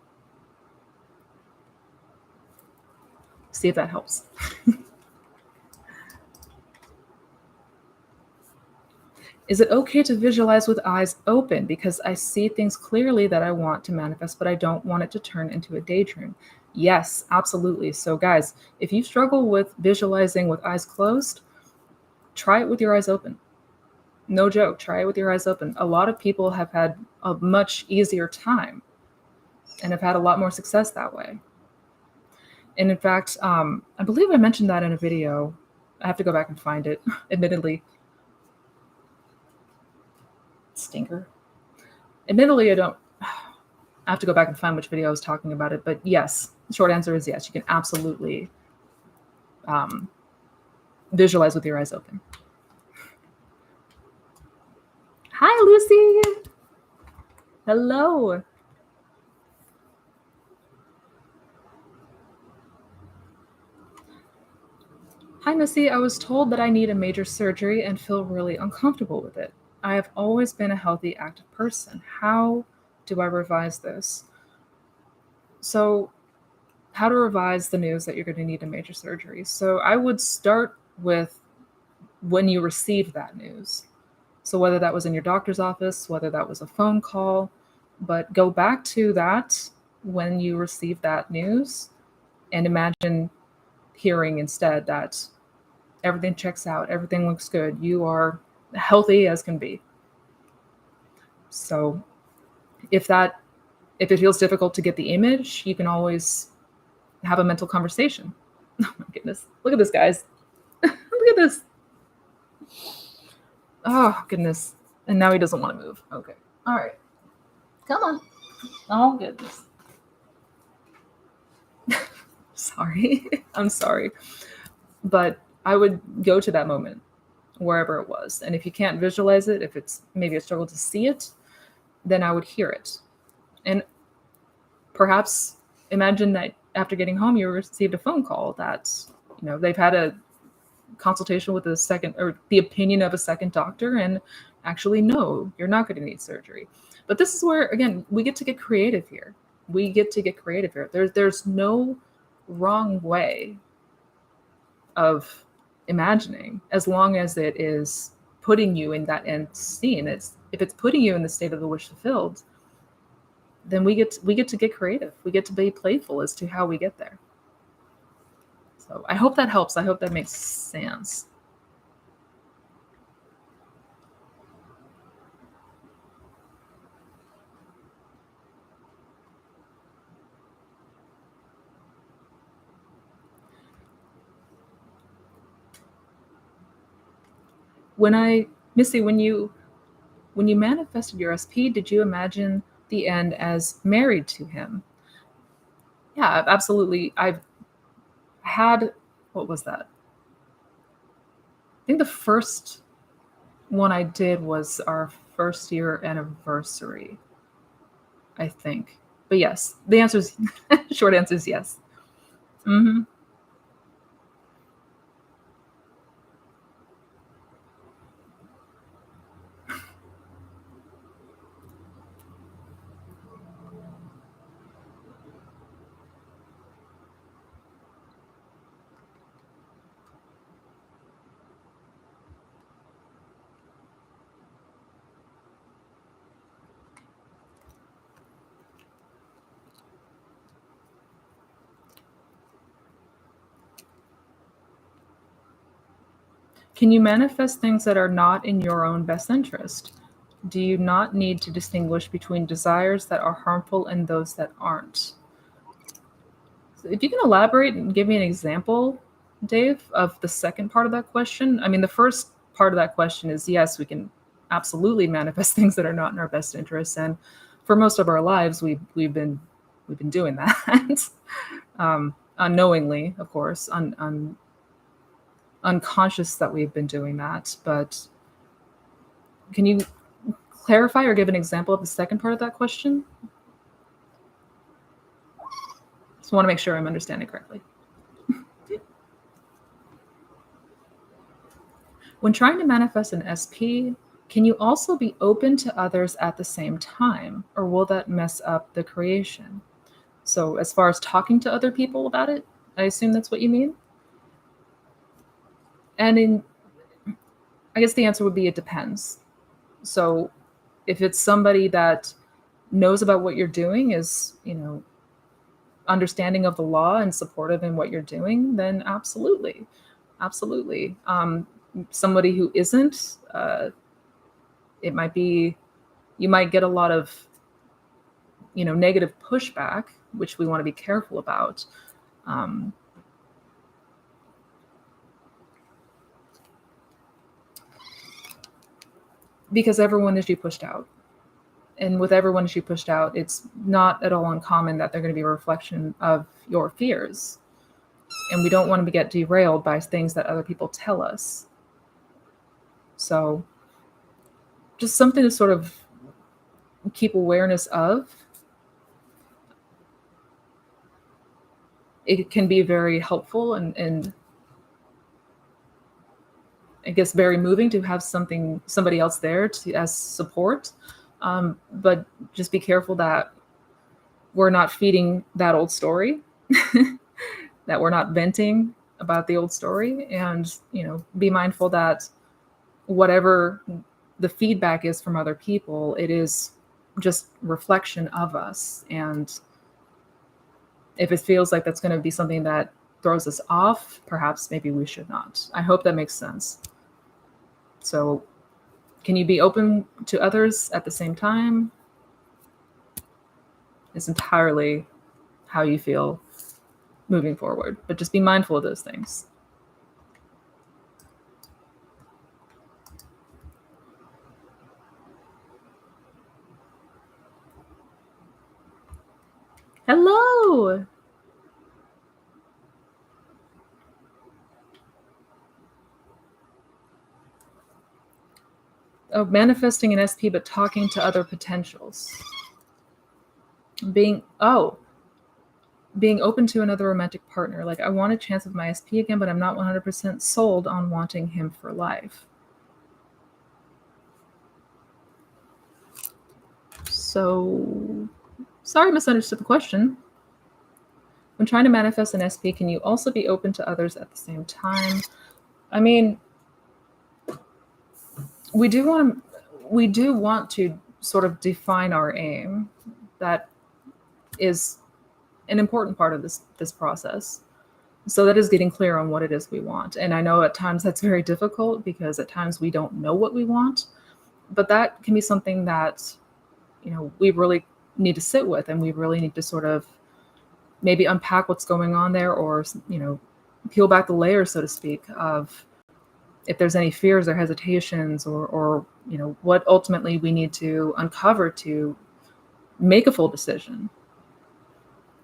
See if that helps. Is it okay to visualize with eyes open because I see things clearly that I want to manifest, but I don't want it to turn into a daydream? Yes, absolutely. So guys, if you struggle with visualizing with eyes closed, try it with your eyes open. No joke, try it with your eyes open. A lot of people have had a much easier time and have had a lot more success that way. And in fact, I believe I mentioned that in a video. I have to go back and find it, admittedly. Stinker. Admittedly, I have to go back and find which video I was talking about it. But yes, the short answer is yes. You can absolutely visualize with your eyes open. Hi, Lucy. Hello. Hi, Missy. I was told that I need a major surgery and feel really uncomfortable with it. I have always been a healthy, active person. How do I revise this? So, how to revise the news that you're going to need a major surgery. So, I would start with when you received that news. So, whether that was in your doctor's office, whether that was a phone call, but go back to that when you received that news and imagine hearing instead that everything checks out, everything looks good, you are healthy as can be. So if it feels difficult to get the image, you can always have a mental conversation. Oh my goodness. Look at this, guys. Look at this. Oh goodness. And now he doesn't want to move. Okay. All right. Come on. Oh, goodness. Sorry. I'm sorry. But I would go to that moment, wherever it was. And if you can't visualize it, if it's maybe a struggle to see it, then I would hear it. And perhaps imagine that after getting home, you received a phone call that, they've had a consultation with a second, or the opinion of a second doctor, and actually, no, you're not going to need surgery. But this is where, again, we get to get creative here. We get to get creative here. There's no wrong way of imagining, as long as it is putting you in that end scene. If it's putting you in the state of the wish fulfilled, then we get to get creative. We get to be playful as to how we get there. So I hope that helps. I hope that makes sense. Missy, when you manifested your SP, did you imagine the end as married to him? Yeah, absolutely. I've had, what was that? I think the first one I did was our first year anniversary, I think. But yes, the answer is short answer is yes. Hmm. Can you manifest things that are not in your own best interest? Do you not need to distinguish between desires that are harmful and those that aren't? So if you can elaborate and give me an example, Dave, of the second part of that question. I mean, the first part of that question is yes, we can absolutely manifest things that are not in our best interests, and for most of our lives, we've been doing that, unknowingly, of course, unconscious that we've been doing that. But can you clarify or give an example of the second part of that question? Just want to make sure I'm understanding correctly. When trying to manifest an SP, can you also be open to others at the same time, or will that mess up the creation? So, as far as talking to other people about it, I assume that's what you mean. And I guess the answer would be it depends. So, if it's somebody that knows about what you're doing, is, understanding of the law and supportive in what you're doing, then absolutely, absolutely. Somebody who isn't, it might be, you might get a lot of, negative pushback, which we want to be careful about. Um, because everyone is you pushed out. And with everyone as you pushed out, it's not at all uncommon that they're going to be a reflection of your fears. And we don't want to get derailed by things that other people tell us. So just something to sort of keep awareness of. It can be very helpful and I guess very moving to have somebody else there as support. But just be careful that we're not feeding that old story, that we're not venting about the old story, and be mindful that whatever the feedback is from other people, it is just reflection of us. And if it feels like that's going to be something that throws us off, perhaps maybe we should not. I hope that makes sense. So, can you be open to others at the same time? It's entirely how you feel moving forward, but just be mindful of those things. Hello. Oh, manifesting an SP, but talking to other potentials. Being open to another romantic partner. Like, I want a chance with my SP again, but I'm not 100% sold on wanting him for life. So, sorry, misunderstood the question. When trying to manifest an SP, can you also be open to others at the same time? I mean, we do want to sort of define our aim. That is an important part of this process. So that is getting clear on what it is we want. And I know at times that's very difficult because at times we don't know what we want, but that can be something that, we really need to sit with, and we really need to sort of maybe unpack what's going on there, or, peel back the layers, so to speak, of if there's any fears or hesitations, or what ultimately we need to uncover to make a full decision,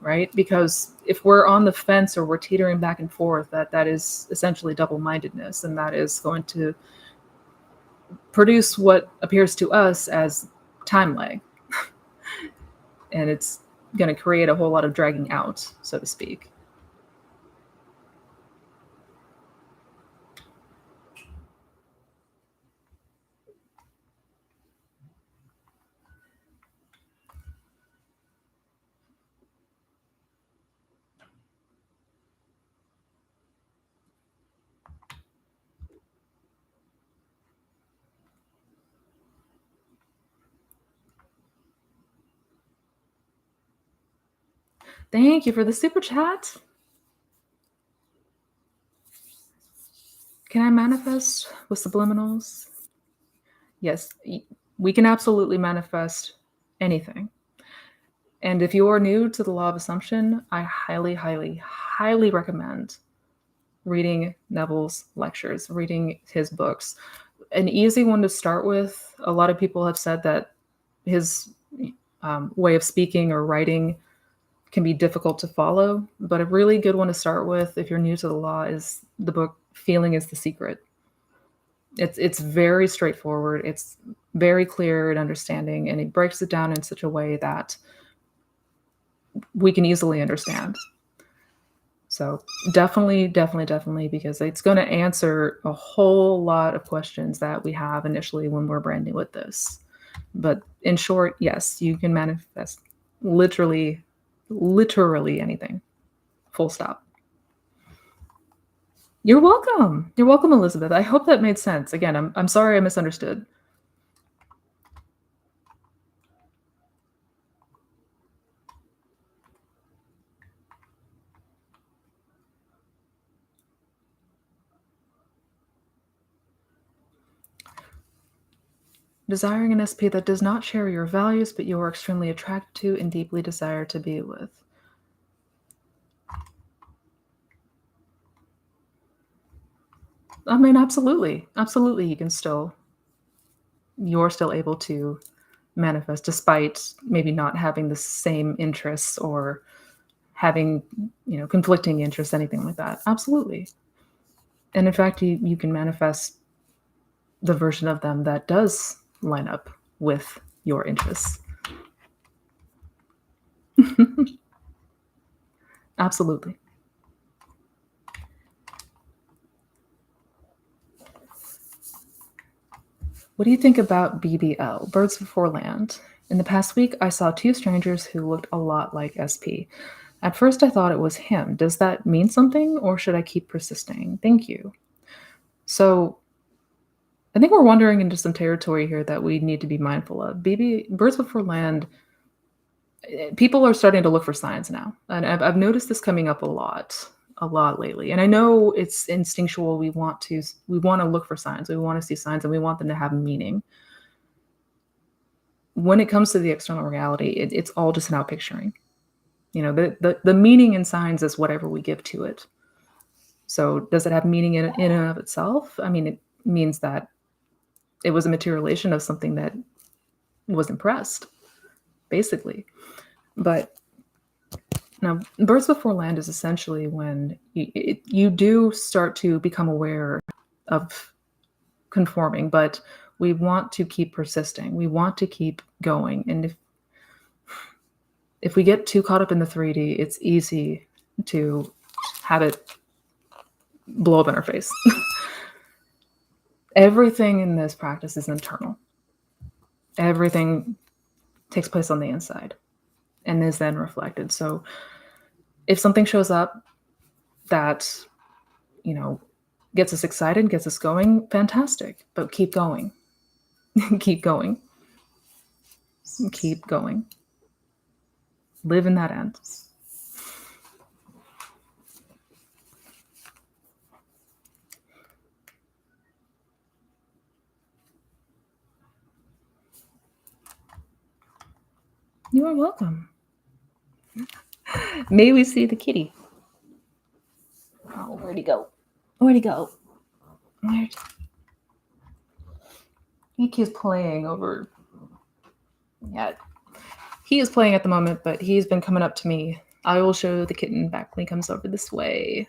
right? Because if we're on the fence or we're teetering back and forth, that is essentially double-mindedness, and that is going to produce what appears to us as time lag. And it's going to create a whole lot of dragging out, so to speak. Thank you for the super chat. Can I manifest with subliminals? Yes, we can absolutely manifest anything. And if you are new to the law of assumption, I highly, highly, highly recommend reading Neville's lectures, reading his books. An easy one to start with. A lot of people have said that his way of speaking or writing can be difficult to follow, but a really good one to start with if you're new to the law is the book Feeling is the Secret. It's very straightforward. It's very clear and understanding, and it breaks it down in such a way that we can easily understand. So definitely, definitely, definitely, because it's going to answer a whole lot of questions that we have initially when we're brand new at this. But in short, yes, you can manifest literally anything. Full stop. You're welcome. You're welcome, Elizabeth. I hope that made sense. Again, I'm sorry I misunderstood. Desiring an SP that does not share your values, but you are extremely attracted to and deeply desire to be with. I mean, absolutely. Absolutely, you're still able to manifest despite maybe not having the same interests or having, conflicting interests, anything like that. Absolutely. And in fact, you can manifest the version of them that does line up with your interests. Absolutely. What do you think about BBL, Birds Before Land? In the past week, I saw two strangers who looked a lot like SP. At first, I thought it was him. Does that mean something, or should I keep persisting? Thank you. So, I think we're wandering into some territory here that we need to be mindful of. Birds Before Land, people are starting to look for signs now, and I've noticed this coming up a lot lately. And I know it's instinctual. We want to look for signs. We want to see signs, and we want them to have meaning. When it comes to the external reality, it's all just an outpicturing. The meaning in signs is whatever we give to it. So does it have meaning in and of itself? I mean, it means that it was a materialization of something that was impressed, basically. But Now, birds before land is essentially when you do start to become aware of conforming, but we want to keep persisting. We want to keep going. And if we get too caught up in the 3D, it's easy to have it blow up in our face. Everything in this practice is internal. Everything takes place on the inside and is then reflected. So if something shows up that, gets us excited, gets us going, fantastic. But keep going. Keep going. Keep going. Live in that end. You are welcome. May we see the kitty? Oh, where'd he go? Where'd he go? He keeps playing over. Yeah, he is playing at the moment, but he's been coming up to me. I will show the kitten back when he comes over this way.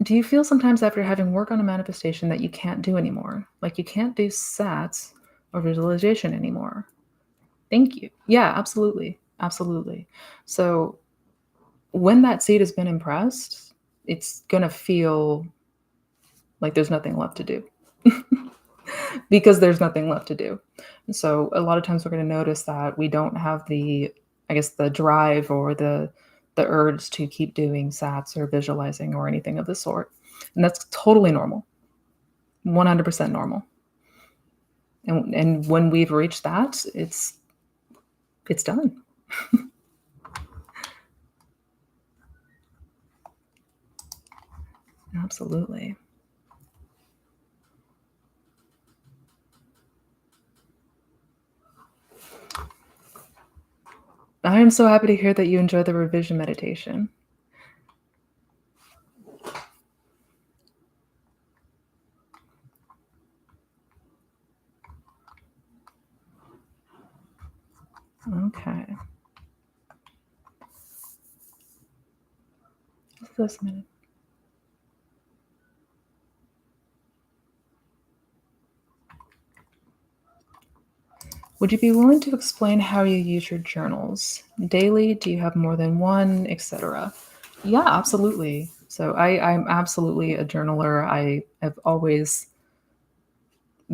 Do you feel sometimes after having work on a manifestation that you can't do anymore? Like you can't do sats or visualization anymore? Thank you. Yeah, absolutely. Absolutely. So when that seed has been impressed, it's going to feel like there's nothing left to do. Because there's nothing left to do. And so a lot of times we're going to notice that we don't have the drive or the urge to keep doing sats or visualizing or anything of the sort. And that's totally normal. 100% normal. And when we've reached that, it's done. Absolutely. I am so happy to hear that you enjoy the revision meditation. Okay. Just a minute. Would you be willing to explain how you use your journals? Daily? Do you have more than one, etc.? Yeah, absolutely. So I'm absolutely a journaler. I have always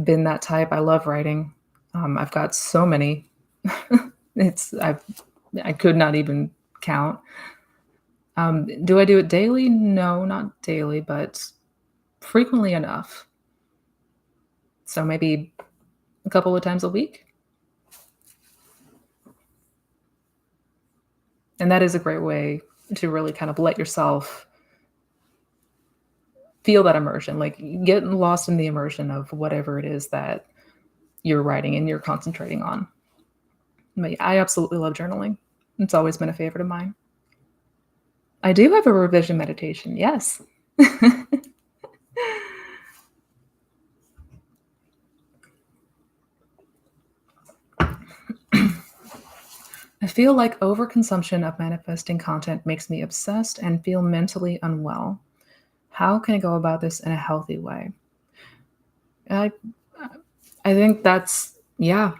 been that type. I love writing. I've got so many. I could not even count. Do I do it daily? No, not daily, but frequently enough. So maybe a couple of times a week. And that is a great way to really kind of let yourself feel that immersion, like get lost in the immersion of whatever it is that you're writing and you're concentrating on. But I absolutely love journaling. It's always been a favorite of mine. I do have a revision meditation, yes. I feel like overconsumption of manifesting content makes me obsessed and feel mentally unwell. How can I go about this in a healthy way? I think that's, yeah.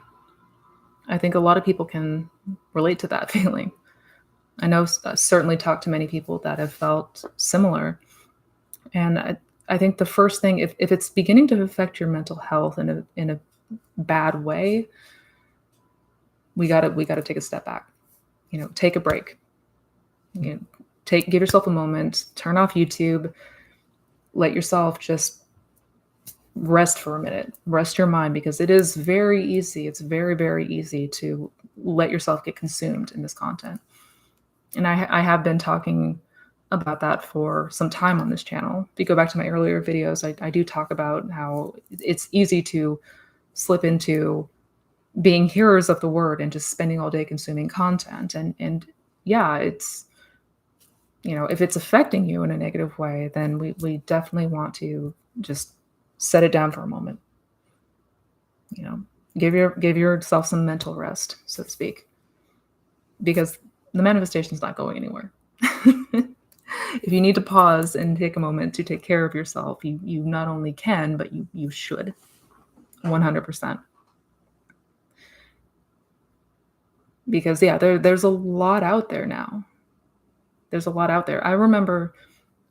I think a lot of people can relate to that feeling. I know certainly talked to many people that have felt similar. And I think the first thing, if it's beginning to affect your mental health in a bad way, we gotta take a step back. Take a break. Give yourself a moment, turn off YouTube, let yourself just rest for a minute, rest your mind, because it is very easy. It's very, very easy to let yourself get consumed in this content. And I have been talking about that for some time on this channel. If you go back to my earlier videos, I do talk about how it's easy to slip into being hearers of the word and just spending all day consuming content. And yeah, If it's affecting you in a negative way, then we definitely want to just set it down for a moment. Give yourself some mental rest, so to speak, because the manifestation is not going anywhere. If you need to pause and take a moment to take care of yourself, you not only can, but you should, 100%. Because there's a lot out there now. There's a lot out there. I remember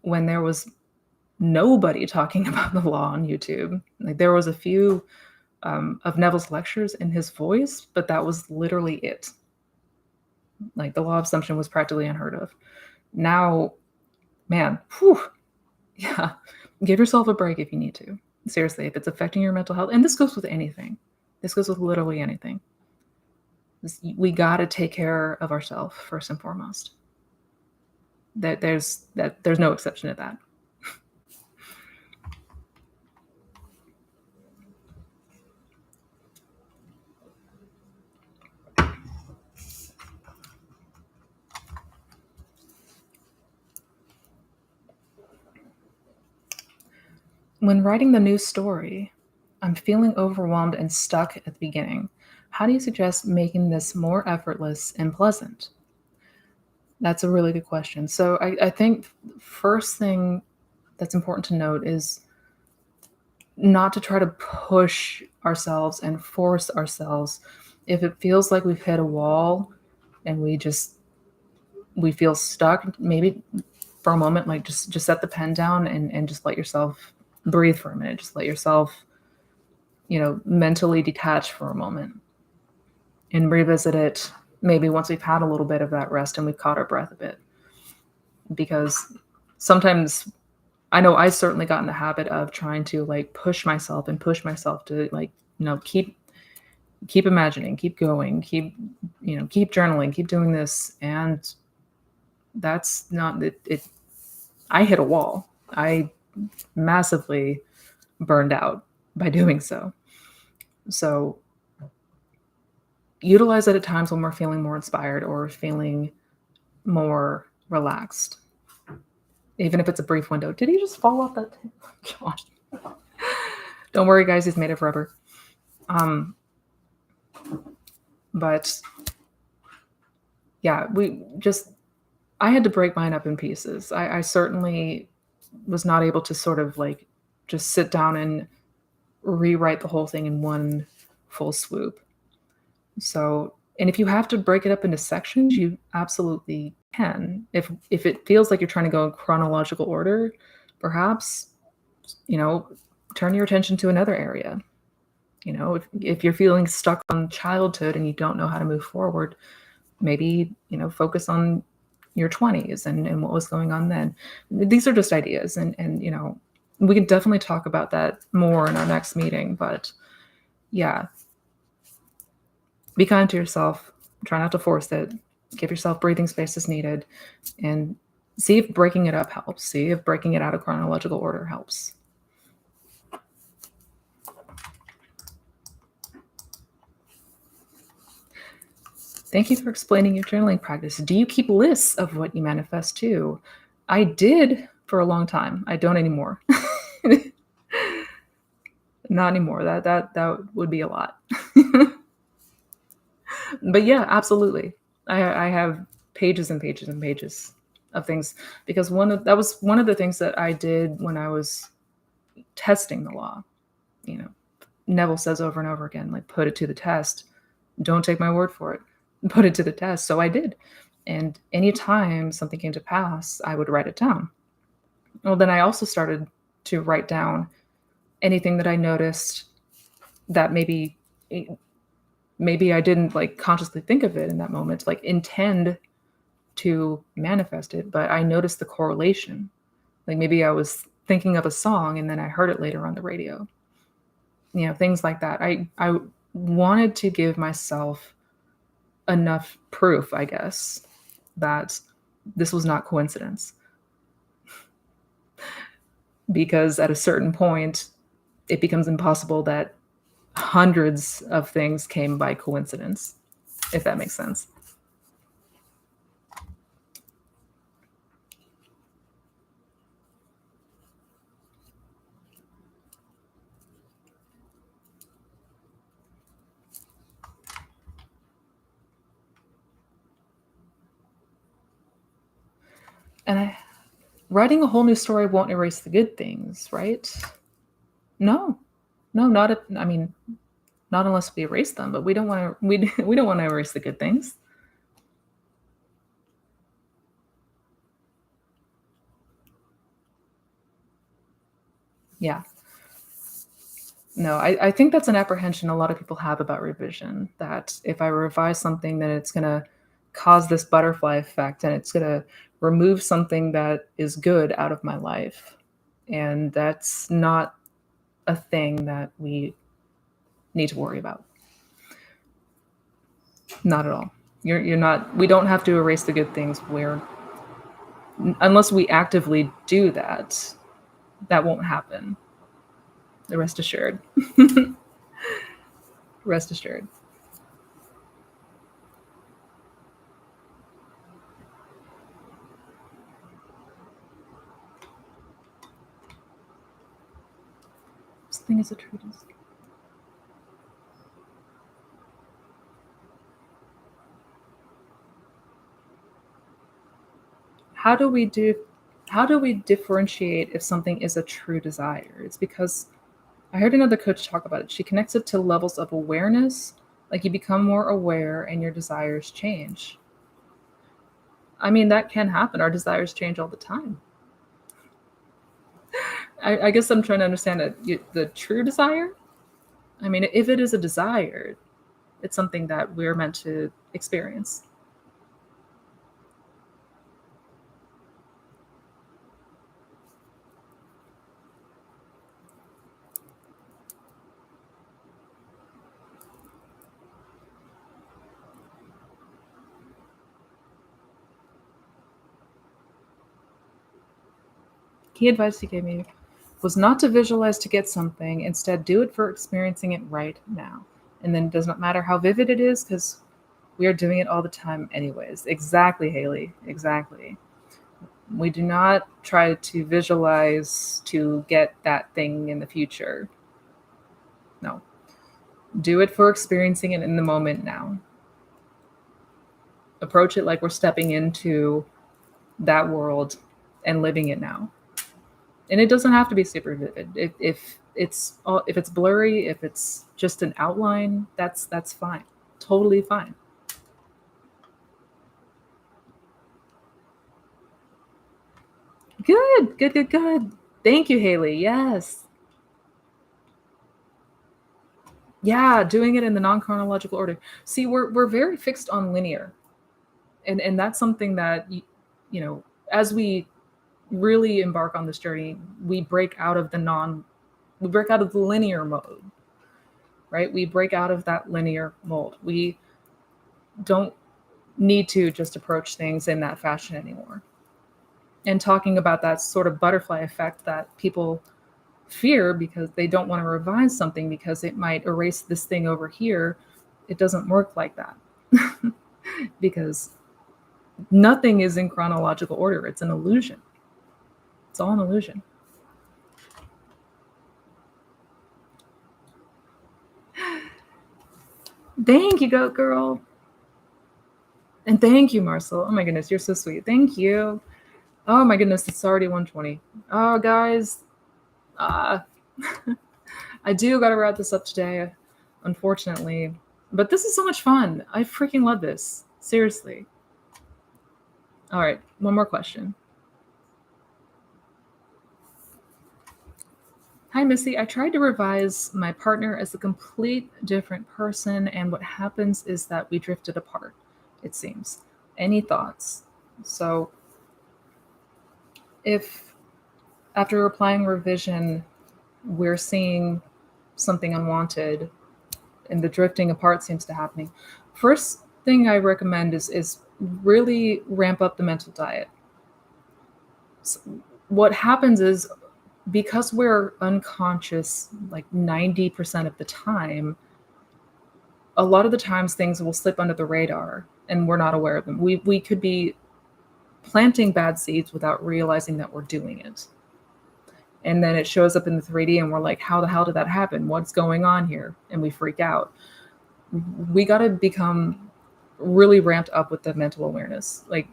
when there was nobody talking about the law on YouTube. Like, there was a few of Neville's lectures in his voice, but that was literally it. Like, the law of assumption was practically unheard of. Now, man, yeah, give yourself a break if you need to. Seriously, if it's affecting your mental health, and this goes with anything. This goes with literally anything. We got to take care of ourselves first and foremost. There's no exception to that. When writing the new story, I'm feeling overwhelmed and stuck at the beginning. How do you suggest making this more effortless and pleasant? That's a really good question. So I think first thing that's important to note is not to try to push ourselves and force ourselves. If it feels like we've hit a wall and we feel stuck, maybe for a moment, like just set the pen down and just let yourself breathe for a minute. Just let yourself, mentally detach for a moment and revisit it maybe once we've had a little bit of that rest and we've caught our breath a bit. Because sometimes, I know I certainly got in the habit of trying to like push myself to like, keep imagining, keep going, keep journaling, keep doing this. And that's not it. I hit a wall. I massively burned out by doing so. So utilize it at times when we're feeling more inspired or feeling more relaxed. Even if it's a brief window. Did he just fall off that table? Gosh. Don't worry, guys, he's made of rubber. But yeah, I had to break mine up in pieces. I certainly was not able to sort of like just sit down and rewrite the whole thing in one full swoop. So, and if you have to break it up into sections, you absolutely can. If it feels like you're trying to go in chronological order, perhaps, turn your attention to another area. If you're feeling stuck on childhood and you don't know how to move forward, maybe, focus on your 20s and what was going on then. These are just ideas. And we can definitely talk about that more in our next meeting. But yeah, be kind to yourself. Try not to force it. Give yourself breathing space as needed. And see if breaking it up helps. See if breaking it out of chronological order helps. Thank you for explaining your journaling practice. Do you keep lists of what you manifest too? I did for a long time. I don't anymore. Not anymore. That would be a lot. But yeah, absolutely. I have pages and pages and pages of things because that was one of the things that I did when I was testing the law. Neville says over and over again, like, put it to the test. Don't take my word for it. Put it to the test. So I did. And anytime something came to pass, I would write it down. Well, then I also started to write down anything that I noticed that maybe I didn't like consciously think of it in that moment, like intend to manifest it, but I noticed the correlation. Like maybe I was thinking of a song and then I heard it later on the radio. Things like that. I wanted to give myself enough proof, I guess, that this was not coincidence. Because at a certain point, it becomes impossible that hundreds of things came by coincidence, if that makes sense. And writing a whole new story won't erase the good things, right? No, no, I mean, not unless we erase them. But we don't want to. We don't want to erase the good things. Yeah. No, I think that's an apprehension a lot of people have about revision, that if I revise something, then it's going to cause this butterfly effect and it's going to remove something that is good out of my life. And that's not a thing that we need to worry about. Not at all. You're not, we don't have to erase the good things where, unless we actively do that, that won't happen. Rest assured. Rest assured. This thing is a treatise. How do we do how do we differentiate if something is a true desire? It's because I heard another coach talk about it. She connects it to levels of awareness, like you become more aware and your desires change. I mean, that can happen. Our desires change all the time. I guess I'm trying to understand it. The true desire? I mean, if it is a desire, it's something that we're meant to experience. Key advice he gave me was not to visualize to get something. Instead, do it for experiencing it right now. And then it does not matter how vivid it is because we are doing it all the time, anyways. Exactly, Haley. Exactly. We do not try to visualize to get that thing in the future. No. Do it for experiencing it in the moment now. Approach it like we're stepping into that world and living it now. And it doesn't have to be super vivid. If it's blurry, if it's just an outline, that's fine. Totally fine. Good, good, good, good. Thank you, Haley. Yes. Yeah, doing it in the non-chronological order. See, we're very fixed on linear. And that's something that you know, as we really embark on this journey, we break out of the linear mode, right? We break out of that linear mold. We don't need to just approach things in that fashion anymore. And talking about that sort of butterfly effect that people fear because they don't want to revise something because it might erase this thing over here, it doesn't work like that. Because nothing is in chronological order. It's an illusion. It's all an illusion. Thank you, Goat Girl. And thank you, Marcel. Oh my goodness, you're so sweet. Thank you. Oh my goodness, it's already 1:20. Oh, guys. Uh, I do got to wrap this up today, unfortunately. But this is so much fun. I freaking love this. Seriously. All right, one more question. Hi, Missy. I tried to revise my partner as a complete different person, and what happens is that we drifted apart, it seems. Any thoughts? So, if after applying revision, we're seeing something unwanted and the drifting apart seems to happening, first thing I recommend is really ramp up the mental diet. So what happens is because we're unconscious like 90% of the time, a lot of the times things will slip under the radar and we're not aware of them. We could be planting bad seeds without realizing that we're doing it. And then it shows up in the 3D and we're like, how the hell did that happen? What's going on here? And we freak out. We got to become really ramped up with the mental awareness. Like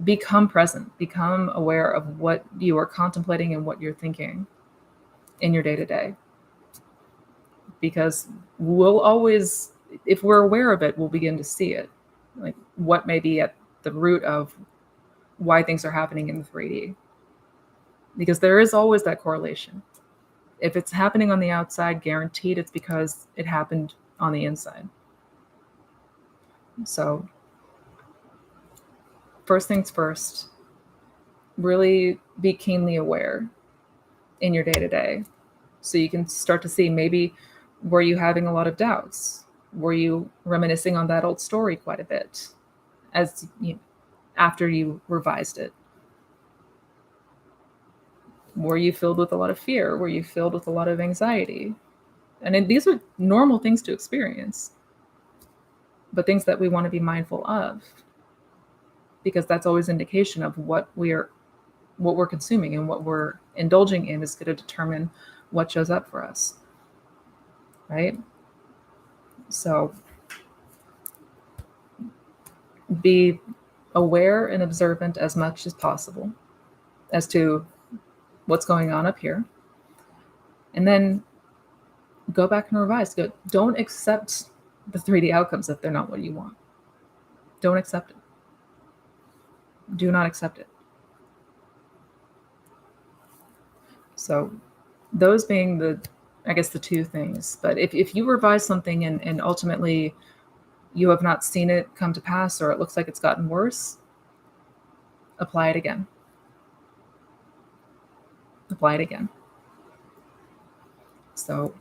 become present, become aware of what you are contemplating and what you're thinking in your day-to-day. Because we'll always, if we're aware of it, we'll begin to see it. Like what may be at the root of why things are happening in the 3D. Because there is always that correlation. If it's happening on the outside, guaranteed it's because it happened on the inside. So first things first, really be keenly aware in your day-to-day. So you can start to see, maybe were you having a lot of doubts? Were you reminiscing on that old story quite a bit as after you revised it? Were you filled with a lot of fear? Were you filled with a lot of anxiety? And these are normal things to experience, but things that we want to be mindful of, because that's always indication of what we're consuming, and what we're indulging in is going to determine what shows up for us, right? So be aware and observant as much as possible as to what's going on up here, and then go back and revise. Don't accept the 3D outcomes if they're not what you want. Don't accept it. Do not accept it. So those being the two things. But if you revise something and ultimately you have not seen it come to pass, or it looks like it's gotten worse, apply it again. Apply it again. So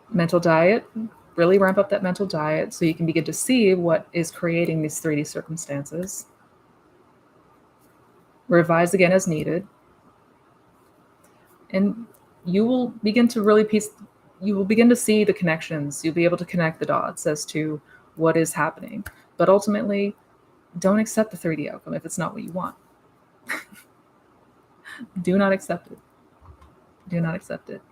mental diet, really ramp up that mental diet so you can begin to see what is creating these 3D circumstances. Revise again as needed. And you will begin to see the connections. You'll be able to connect the dots as to what is happening. But ultimately, don't accept the 3D outcome if it's not what you want. Do not accept it. Do not accept it.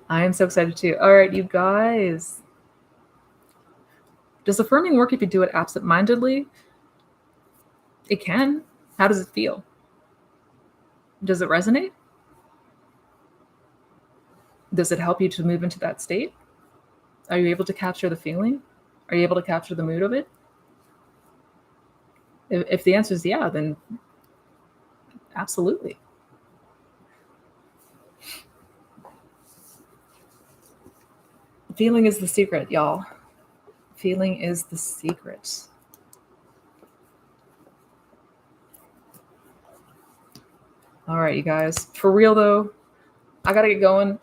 I am so excited too. All right, you guys. Does affirming work if you do it absent-mindedly? It can. How does it feel? Does it resonate? Does it help you to move into that state? Are you able to capture the feeling? Are you able to capture the mood of it? If the answer is yeah, then absolutely. Feeling is the secret, y'all. Feeling is the secret. All right, you guys. For real, though, I got to get going.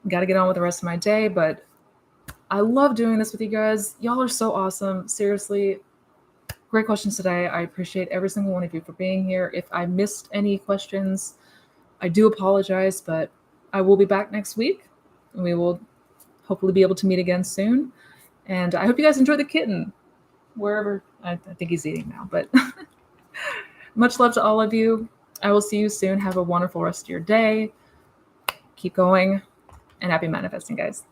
Got to get on with the rest of my day, but I love doing this with you guys. Y'all are so awesome. Seriously, great questions today. I appreciate every single one of you for being here. If I missed any questions, I do apologize, but I will be back next week. We will hopefully be able to meet again soon. And I hope you guys enjoy the kitten, wherever. I think he's eating now, but much love to all of you. I will see you soon. Have a wonderful rest of your day. Keep going, and happy manifesting, guys.